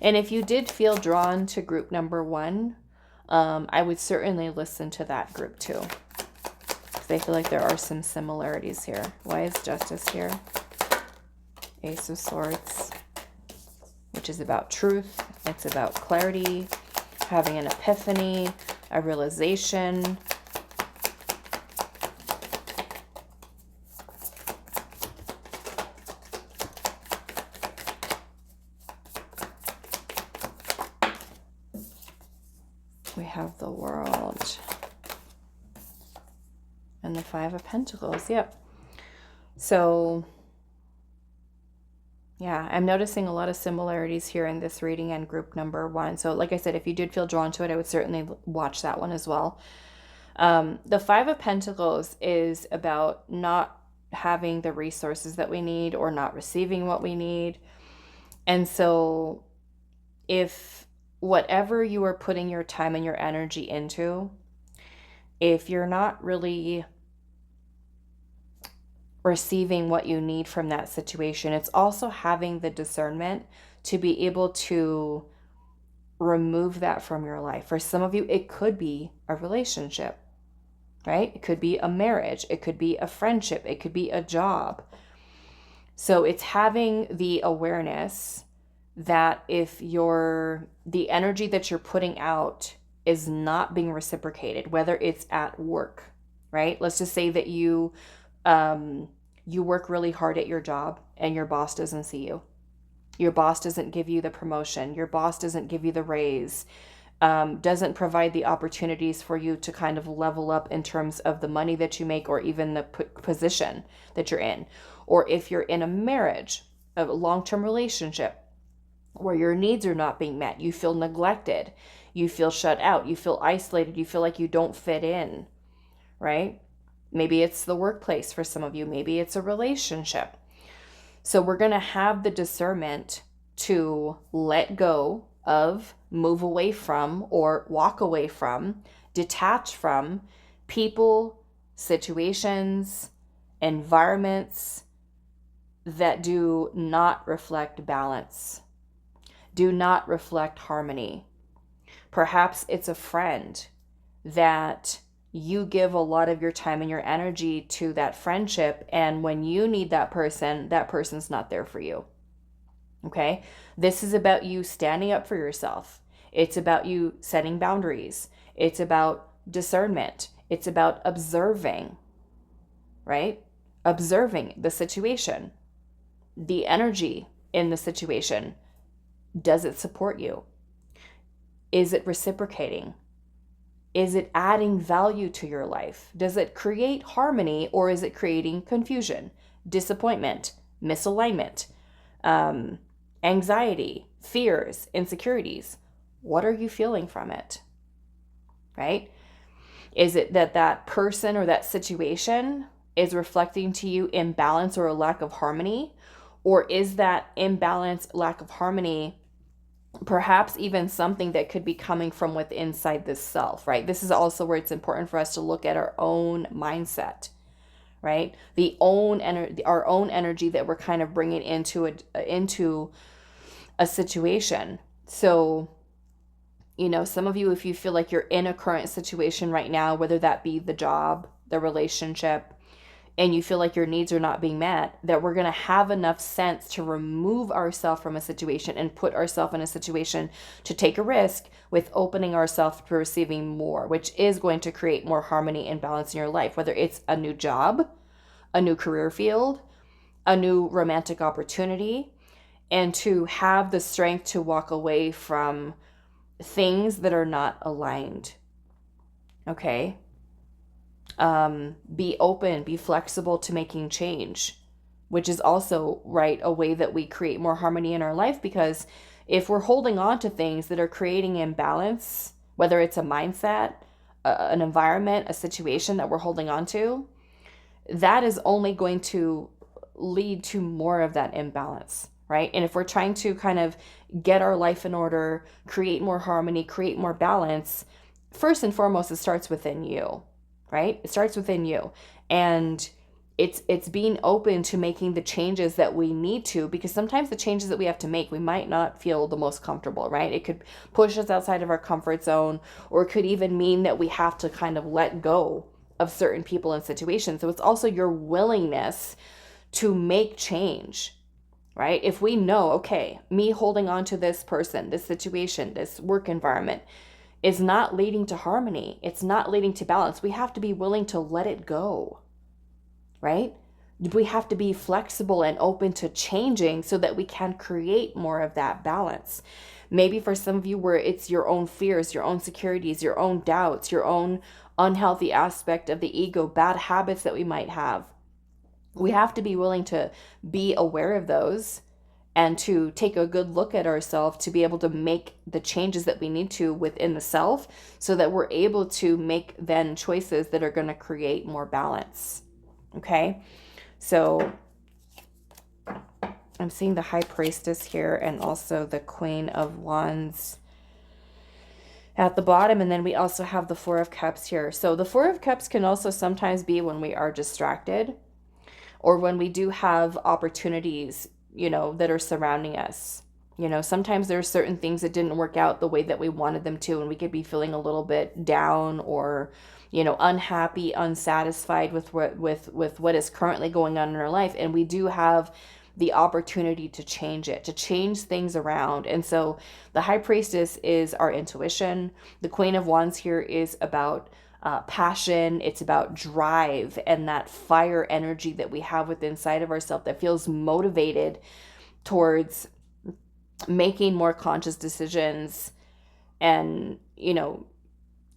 S1: And if you did feel drawn to group number 1, I would certainly listen to that group too, because I feel like there are some similarities here. Why is Justice here? Ace of Swords, which is about truth. It's about clarity, having an epiphany, a realization. We have the World and the Five of Pentacles. Yep. So yeah, I'm noticing a lot of similarities here in this reading and group number 1. So like I said, if you did feel drawn to it, I would certainly watch that one as well. The Five of Pentacles is about not having the resources that we need, or not receiving what we need. And so if whatever you are putting your time and your energy into, if you're not really receiving what you need from that situation, it's also having the discernment to be able to remove that from your life. For some of you, it could be a relationship, right? It could be a marriage. It could be a friendship. It could be a job. So it's having the awareness that if the energy that you're putting out is not being reciprocated, whether it's at work, right? Let's just say that you work really hard at your job and your boss doesn't see you. Your boss doesn't give you the promotion. Your boss doesn't give you the raise, doesn't provide the opportunities for you to kind of level up in terms of the money that you make, or even the position that you're in. Or if you're in a marriage, a long-term relationship, where your needs are not being met, you feel neglected, you feel shut out, you feel isolated, you feel like you don't fit in, right? Maybe it's the workplace for some of you, maybe it's a relationship. So we're going to have the discernment to let go of, move away from, or walk away from, detach from people, situations, environments that do not reflect balance, do not reflect harmony. Perhaps it's a friend that you give a lot of your time and your energy to that friendship, and when you need that person's not there for you. Okay? This is about you standing up for yourself. It's about you setting boundaries. It's about discernment. It's about observing, right? Observing the situation, the energy in the situation. Does it support you? Is it reciprocating? Is it adding value to your life? Does it create harmony, or is it creating confusion, disappointment, misalignment, anxiety, fears, insecurities? What are you feeling from it? Right? Is it that person or that situation is reflecting to you imbalance or a lack of harmony? Or is that imbalance, lack of harmony, perhaps even something that could be coming from within inside this self, right? This is also where it's important for us to look at our own mindset, right? Our own energy that we're kind of bringing into a situation. So, some of you, if you feel like you're in a current situation right now, whether that be the job, the relationship, and you feel like your needs are not being met, that we're going to have enough sense to remove ourselves from a situation and put ourselves in a situation to take a risk with opening ourselves to receiving more, which is going to create more harmony and balance in your life, whether it's a new job, a new career field, a new romantic opportunity, and to have the strength to walk away from things that are not aligned. Okay? Be open, be flexible to making change, which is also, right, a way that we create more harmony in our life. Because if we're holding on to things that are creating imbalance, whether it's a mindset, an environment, a situation that we're holding on to, that is only going to lead to more of that imbalance, right? And if we're trying to kind of get our life in order, create more harmony, create more balance, first and foremost, it starts within you, right? It starts within you. And it's being open to making the changes that we need to, because sometimes the changes that we have to make, we might not feel the most comfortable, right? It could push us outside of our comfort zone, or it could even mean that we have to kind of let go of certain people and situations. So it's also your willingness to make change, right? If we know, okay, me holding on to this person, this situation, this work environment is not leading to harmony, it's not leading to balance, we have to be willing to let it go, right? We have to be flexible and open to changing so that we can create more of that balance. Maybe for some of you where it's your own fears, your own insecurities, your own doubts, your own unhealthy aspect of the ego, bad habits that we might have. We have to be willing to be aware of those and to take a good look at ourselves to be able to make the changes that we need to within the self, so that we're able to make then choices that are going to create more balance. Okay, so I'm seeing the High Priestess here and also the Queen of Wands at the bottom, and then we also have the Four of Cups here. So the Four of Cups can also sometimes be when we are distracted, or when we do have opportunities, that are surrounding us. Sometimes there are certain things that didn't work out the way that we wanted them to, and we could be feeling a little bit down, or unhappy, unsatisfied with what is currently going on in our life, and we do have the opportunity to change it, to change things around. And so the High Priestess is our intuition. The Queen of Wands here is about passion. It's about drive and that fire energy that we have within inside of ourselves that feels motivated towards making more conscious decisions, and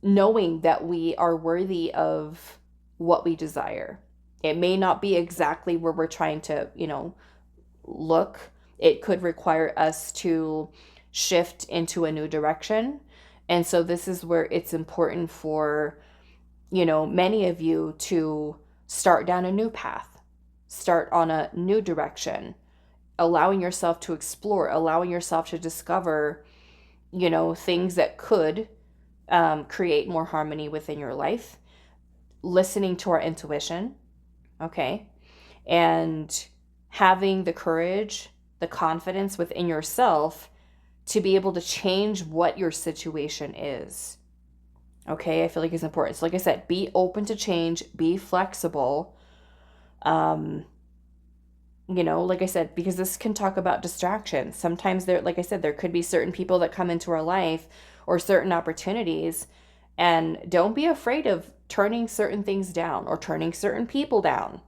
S1: knowing that we are worthy of what we desire. It may not be exactly where we're trying to look. It could require us to shift into a new direction. And so this is where it's important for many of you to start down a new path, start on a new direction, allowing yourself to explore, allowing yourself to discover, things that could create more harmony within your life, listening to our intuition, okay, and having the courage, the confidence within yourself to be able to change what your situation is. Okay, I feel like it's important. So like I said, be open to change, be flexible. Like I said, because this can talk about distractions. Sometimes like I said, there could be certain people that come into our life or certain opportunities, and don't be afraid of turning certain things down or turning certain people down,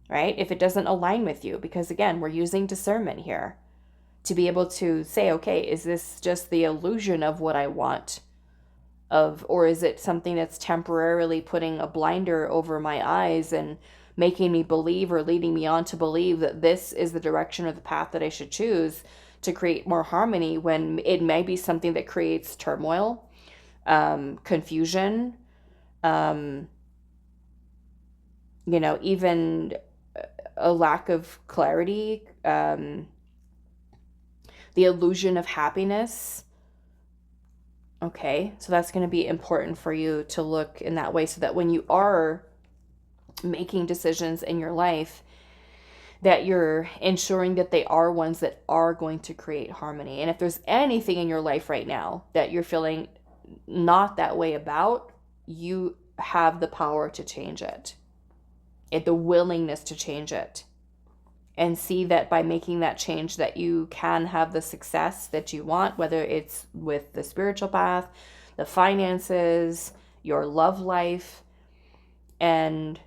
S1: right? If it doesn't align with you, because again, we're using discernment here to be able to say, okay, is this just the illusion of what I want? Or is it something that's temporarily putting a blinder over my eyes and making me believe, or leading me on to believe, that this is the direction or the path that I should choose to create more harmony, when it may be something that creates turmoil, confusion, even a lack of clarity, the illusion of happiness. Okay, so that's going to be important for you to look in that way, so that when you are making decisions in your life, that you're ensuring that they are ones that are going to create harmony. And if there's anything in your life right now that you're feeling not that way about, you have the power to change it, the willingness to change it, and see that by making that change that you can have the success that you want, whether it's with the spiritual path, the finances, your love life, and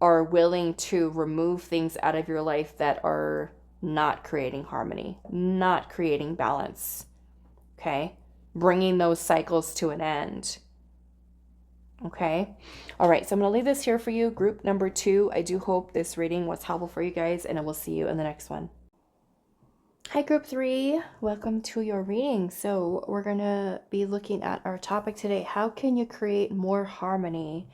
S1: are willing to remove things out of your life that are not creating harmony, not creating balance. Okay? Bringing those cycles to an end. Okay? All right, so I'm going to leave this here for you, group number 2. I do hope this reading was helpful for you guys, and I will see you in the next one. Hi, group 3. Welcome to your reading. So we're going to be looking at our topic today. How can you create more harmony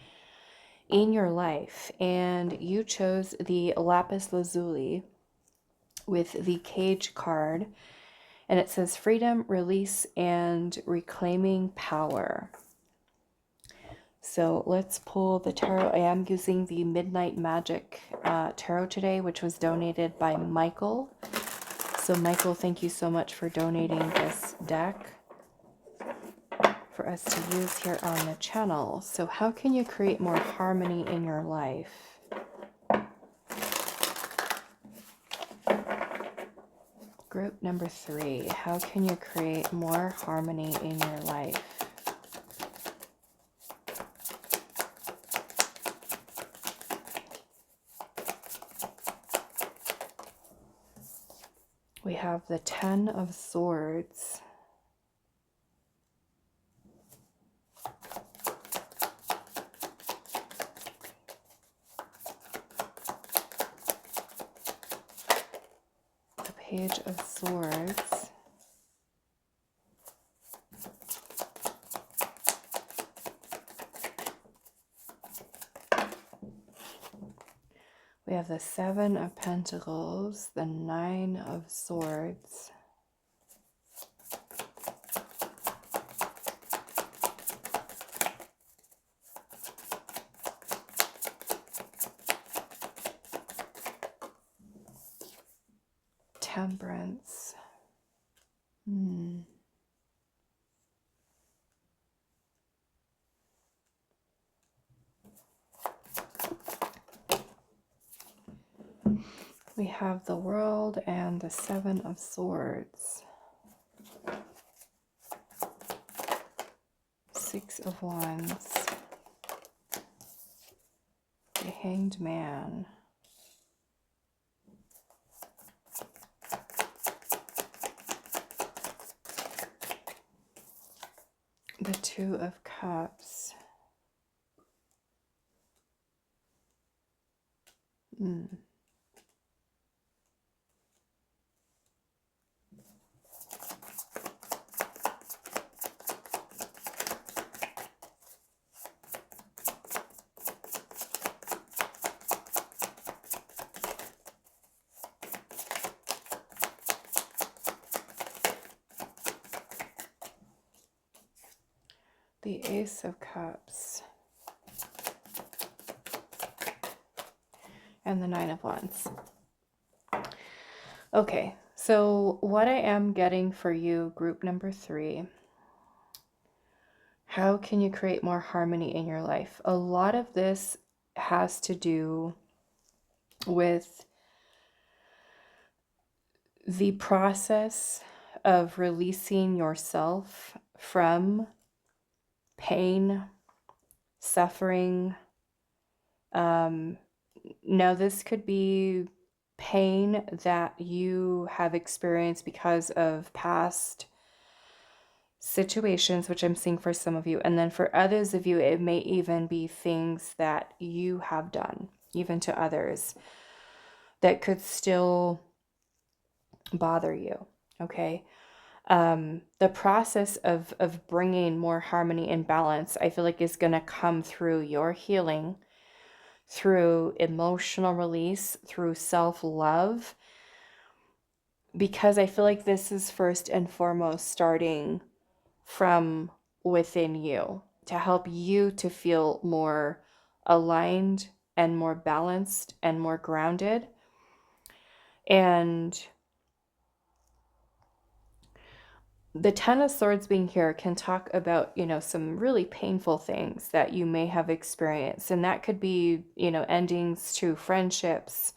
S1: in your life? And you chose the Lapis Lazuli with the Cage card, and it says freedom, release, and reclaiming power. So let's pull the tarot. I am using the Midnight Magic tarot today, which was donated by Michael. So Michael, thank you so much for donating this deck for us to use here on the channel. So how can you create more harmony in your life? Group number 3, how can you create more harmony in your life? We have the 10 of Swords. The Page of Swords. We have the 7 of Pentacles, the 9 of Swords, Temperance. We have the World and the 7 of Swords. 6 of Wands. The Hanged Man. The 2 of Cups. The Ace of Cups. And the 9 of Wands. Okay, so what I am getting for you, group number 3, how can you create more harmony in your life? A lot of this has to do with the process of releasing yourself from pain, suffering. Now, this could be pain that you have experienced because of past situations, which I'm seeing for some of you. And then for others of you, it may even be things that you have done, even to others, that could still bother you. Okay. The process of bringing more harmony and balance, I feel like, is going to come through your healing, through emotional release, through self-love, because I feel like this is first and foremost starting from within you to help you to feel more aligned and more balanced and more grounded. And the Ten of Swords being here can talk about, some really painful things that you may have experienced. And that could be, endings to friendships,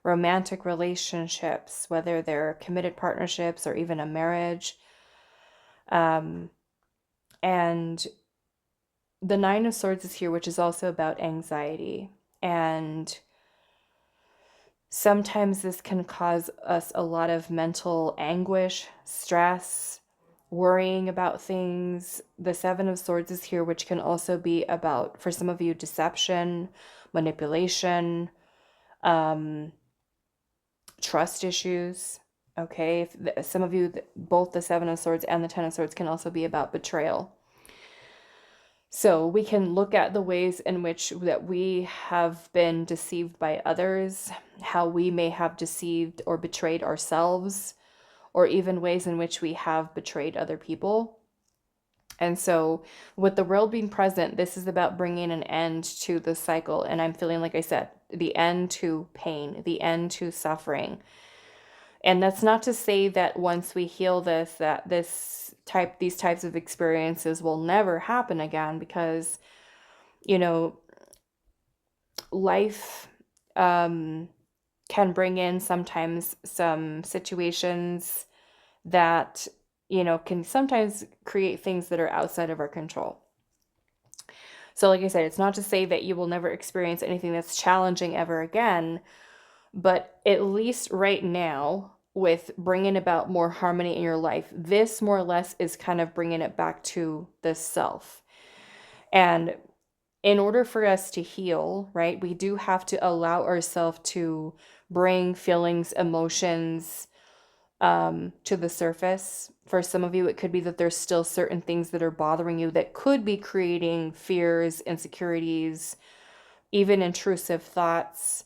S1: romantic relationships, whether they're committed partnerships or even a marriage. And the Nine of Swords is here, which is also about anxiety. And sometimes this can cause us a lot of mental anguish, stress, worrying about things. The Seven of Swords is here, which can also be about, for some of you, deception, manipulation, trust issues. Okay, some of you, both the Seven of Swords and the Ten of Swords can also be about betrayal. So we can look at the ways in which that we have been deceived by others, how we may have deceived or betrayed ourselves, or even ways in which we have betrayed other people. And so with the world being present, this is about bringing an end to the cycle. And I'm feeling, like I said, the end to pain, the end to suffering. And that's not to say that once we heal this, that these types of experiences will never happen again, because, life can bring in sometimes some situations that, can sometimes create things that are outside of our control. So like I said, it's not to say that you will never experience anything that's challenging ever again, but at least right now, with bringing about more harmony in your life, this more or less is kind of bringing it back to the self. And in order for us to heal, right, we do have to allow ourselves to bring feelings, emotions to the surface. For some of you, it could be that there's still certain things that are bothering you that could be creating fears, insecurities, even intrusive thoughts.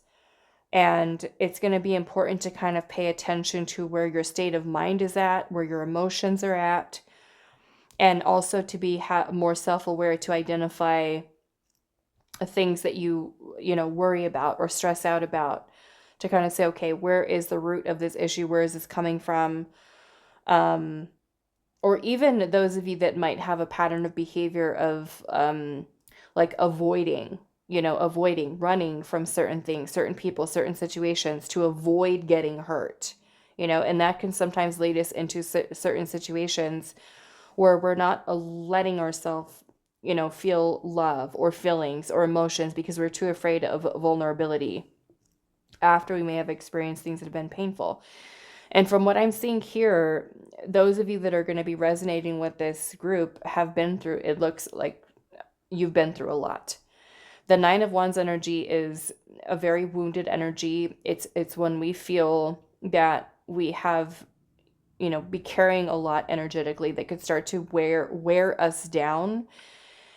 S1: And it's going to be important to kind of pay attention to where your state of mind is at, where your emotions are at, and also to be more self-aware to identify things that you worry about or stress out about, to kind of say, okay, where is the root of this issue? Where is this coming from? Or even those of you that might have a pattern of behavior of like avoiding, running from certain things, certain people, certain situations to avoid getting hurt, and that can sometimes lead us into certain situations where we're not letting ourselves, feel love or feelings or emotions because we're too afraid of vulnerability after we may have experienced things that have been painful. And from what I'm seeing here, those of you that are going to be resonating with this group have been through, it looks like you've been through a lot. The Nine of Wands energy is a very wounded energy. It's when we feel that we have, be carrying a lot energetically that could start to wear us down,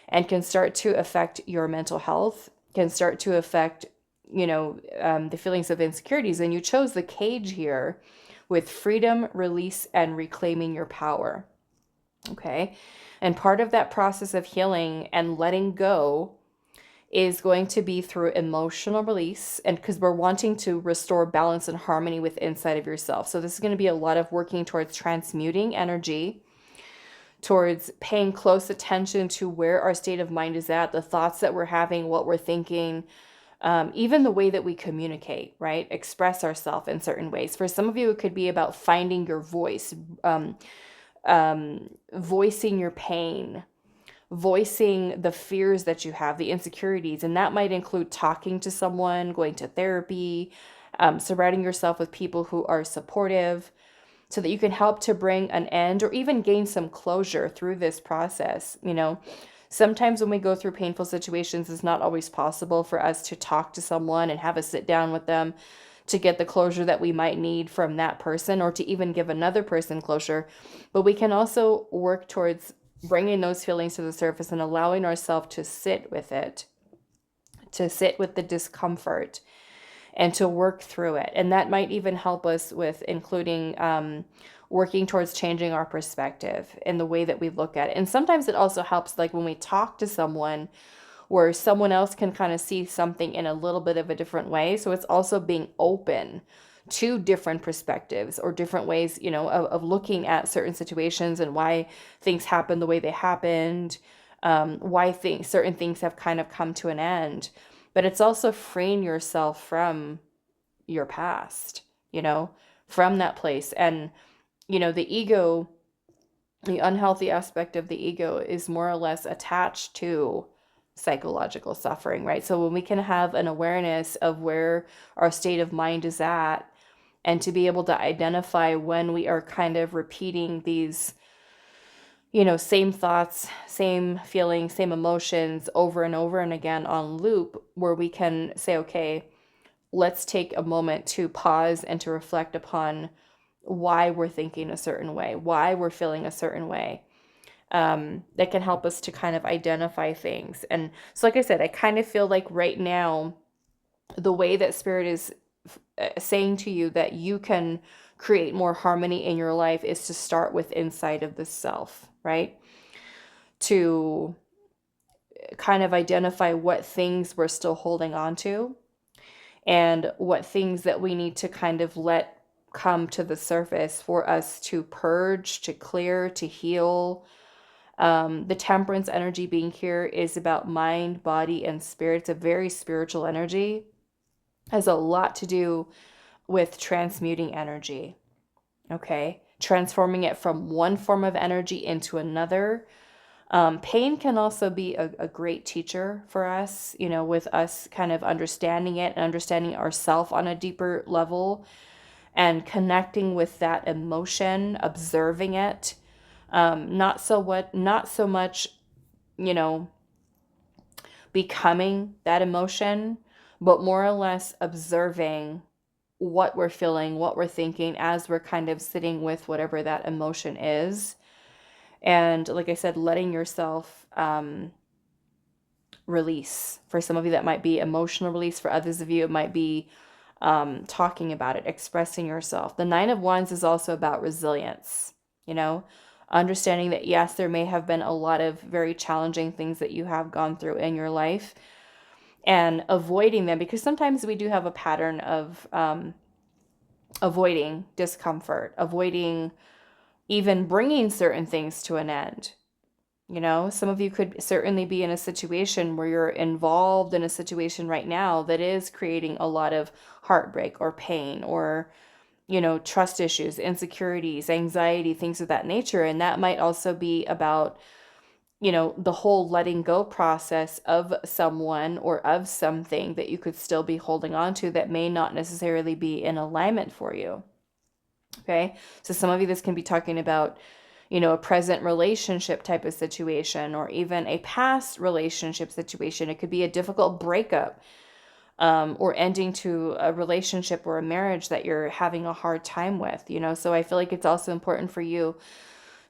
S1: and can start to affect your mental health, can start to affect, the feelings of insecurities. And you chose the cage here with freedom, release, and reclaiming your power. Okay. And part of that process of healing and letting go is going to be through emotional release, and because we're wanting to restore balance and harmony with inside of yourself. So this is going to be a lot of working towards transmuting energy, towards paying close attention to where our state of mind is at, the thoughts that we're having, what we're thinking, even the way that we communicate, right? Express ourselves in certain ways. For some of you, it could be about finding your voice, voicing your pain, voicing the fears that you have, the insecurities. And that might include talking to someone, going to therapy, surrounding yourself with people who are supportive, so that you can help to bring an end or even gain some closure through this process. Sometimes when we go through painful situations, it's not always possible for us to talk to someone and have a sit down with them to get the closure that we might need from that person, or to even give another person closure. But we can also work towards bringing those feelings to the surface and allowing ourselves to sit with it, to sit with the discomfort and to work through it. And that might even help us with including working towards changing our perspective in the way that we look at it. And sometimes it also helps, like when we talk to someone, where someone else can kind of see something in a little bit of a different way. So it's also being open to different perspectives or different ways, of looking at certain situations and why things happen the way they happened, why certain things have kind of come to an end. But it's also freeing yourself from your past, from that place. And, the ego, the unhealthy aspect of the ego is more or less attached to psychological suffering, right? So when we can have an awareness of where our state of mind is at, and to be able to identify when we are kind of repeating these, same thoughts, same feelings, same emotions over and over and again on loop, where we can say, okay, let's take a moment to pause and to reflect upon why we're thinking a certain way, why we're feeling a certain way. That can help us to kind of identify things. And so, like I said, I kind of feel like right now, the way that Spirit is saying to you that you can create more harmony in your life is to start with inside of the self, right? To kind of identify what things we're still holding on to and what things that we need to kind of let come to the surface for us to purge, to clear, to heal. The temperance energy being here is about mind, body, and spirit. It's a very spiritual energy. Has a lot to do with transmuting energy. Okay, transforming it from one form of energy into another. Pain can also be a great teacher for us, with us kind of understanding it and understanding ourselves on a deeper level and connecting with that emotion, observing it. Not so much, becoming that emotion, but more or less observing what we're feeling, what we're thinking as we're kind of sitting with whatever that emotion is. And like I said, letting yourself release. For some of you, that might be emotional release. For others of you, it might be talking about it, expressing yourself. The Nine of Wands is also about resilience, understanding that, yes, there may have been a lot of very challenging things that you have gone through in your life, and avoiding them, because sometimes we do have a pattern of avoiding discomfort, avoiding even bringing certain things to an end. Some of you could certainly be in a situation where you're involved in a situation right now that is creating a lot of heartbreak or pain or, trust issues, insecurities, anxiety, things of that nature. And that might also be about, the whole letting go process of someone or of something that you could still be holding on to that may not necessarily be in alignment for you. Okay. So some of you, this can be talking about, a present relationship type of situation, or even a past relationship situation. It could be a difficult breakup, or ending to a relationship or a marriage that you're having a hard time with, So I feel like it's also important for you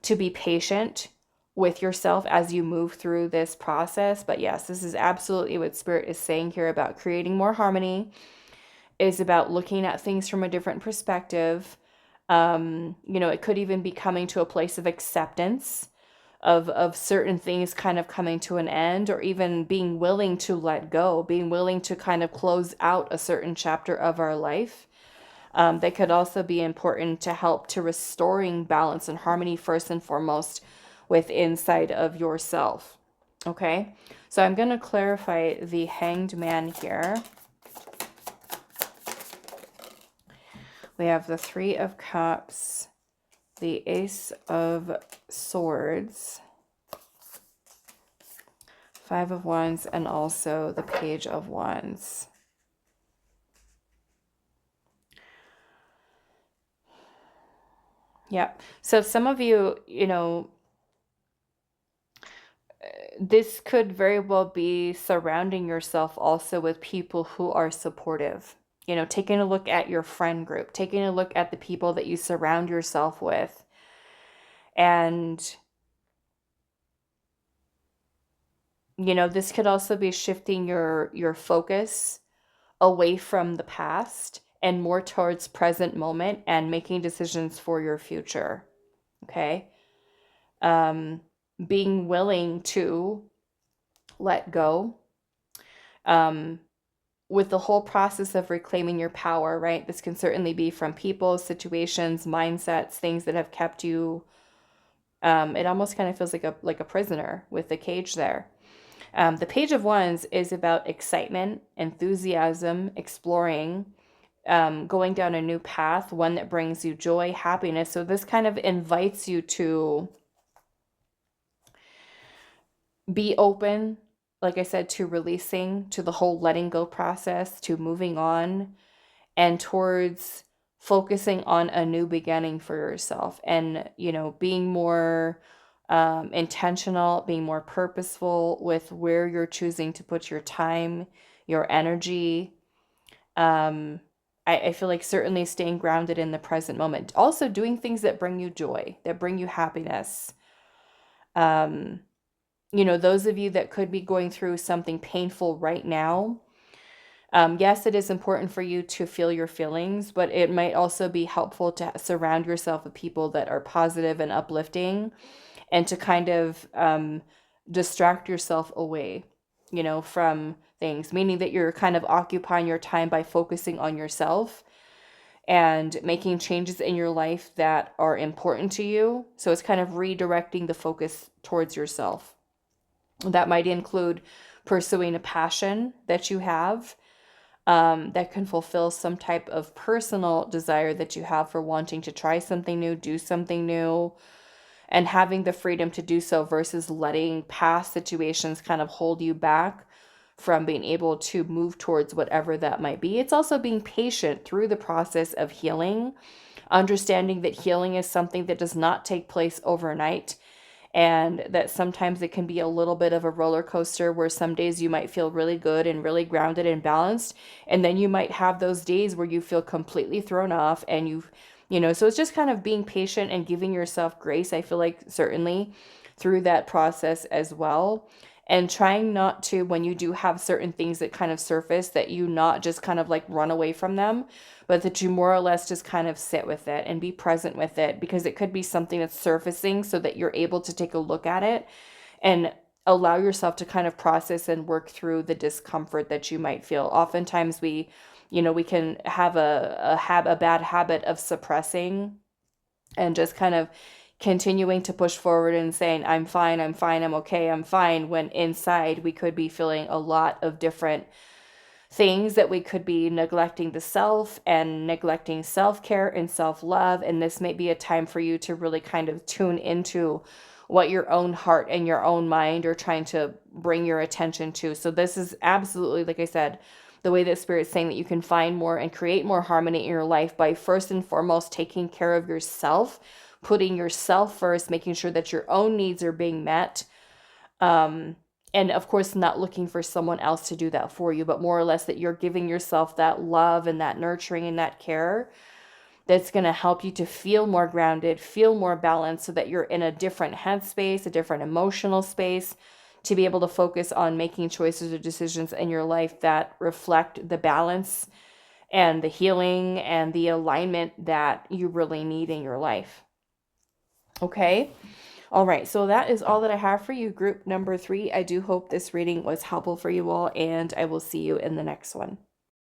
S1: to be patient with yourself as you move through this process. But yes, this is absolutely what Spirit is saying here about creating more harmony. It is about looking at things from a different perspective. It could even be coming to a place of acceptance of certain things kind of coming to an end, or even being willing to let go, being willing to kind of close out a certain chapter of our life. That could also be important to help to restoring balance and harmony first and foremost with inside of yourself. Okay, so I'm going to clarify the Hanged Man here. We have the Three of Cups, the Ace of Swords, Five of Wands, and also the Page of Wands. Yeah. So some of you, this could very well be surrounding yourself also with people who are supportive. Taking a look at your friend group, taking a look at the people that you surround yourself with, and This could also be shifting your focus away from the past and more towards present moment and making decisions for your future. Okay. Being willing to let go. With the whole process of reclaiming your power, right? This can certainly be from people, situations, mindsets, things that have kept you. It almost kind of feels like a prisoner with the cage there. The Page of Wands is about excitement, enthusiasm, exploring, going down a new path, one that brings you joy, happiness. So this kind of invites you to be open, like I said, to releasing, to the whole letting go process, to moving on, and towards focusing on a new beginning for yourself and, being more intentional, being more purposeful with where you're choosing to put your time, your energy. I feel like certainly staying grounded in the present moment. Also doing things that bring you joy, that bring you happiness. Those of you that could be going through something painful right now, yes, it is important for you to feel your feelings, but it might also be helpful to surround yourself with people that are positive and uplifting and to kind of distract yourself away, from things, meaning that you're kind of occupying your time by focusing on yourself and making changes in your life that are important to you. So it's kind of redirecting the focus towards yourself. That might include pursuing a passion that you have, that can fulfill some type of personal desire that you have for wanting to try something new, do something new, and having the freedom to do so versus letting past situations kind of hold you back from being able to move towards whatever that might be. It's also being patient through the process of healing, understanding that healing is something that does not take place overnight, and that sometimes it can be a little bit of a roller coaster where some days you might feel really good and really grounded and balanced, and then you might have those days where you feel completely thrown off and so it's just kind of being patient and giving yourself grace, I feel like, certainly through that process as well. And trying not to, when you do have certain things that kind of surface, that you not just kind of like run away from them, but that you more or less just kind of sit with it and be present with it, because it could be something that's surfacing so that you're able to take a look at it and allow yourself to kind of process and work through the discomfort that you might feel. Oftentimes we can have a bad habit of suppressing and just kind of continuing to push forward and saying, I'm fine, I'm okay, I'm fine, when inside we could be feeling a lot of different things, that we could be neglecting the self and neglecting self-care and self-love. And this may be a time for you to really kind of tune into what your own heart and your own mind are trying to bring your attention to. So this is absolutely, like I said, the way that Spirit's saying that you can find more and create more harmony in your life by first and foremost taking care of yourself, putting yourself first, making sure that your own needs are being met. And of course, not looking for someone else to do that for you, but more or less that you're giving yourself that love and that nurturing and that care that's going to help you to feel more grounded, feel more balanced, so that you're in a different headspace, a different emotional space, to be able to focus on making choices or decisions in your life that reflect the balance and the healing and the alignment that you really need in your life. Okay. All right. So that is all that I have for you, group number 3. I do hope this reading was helpful for you all, and I will see you in the next one.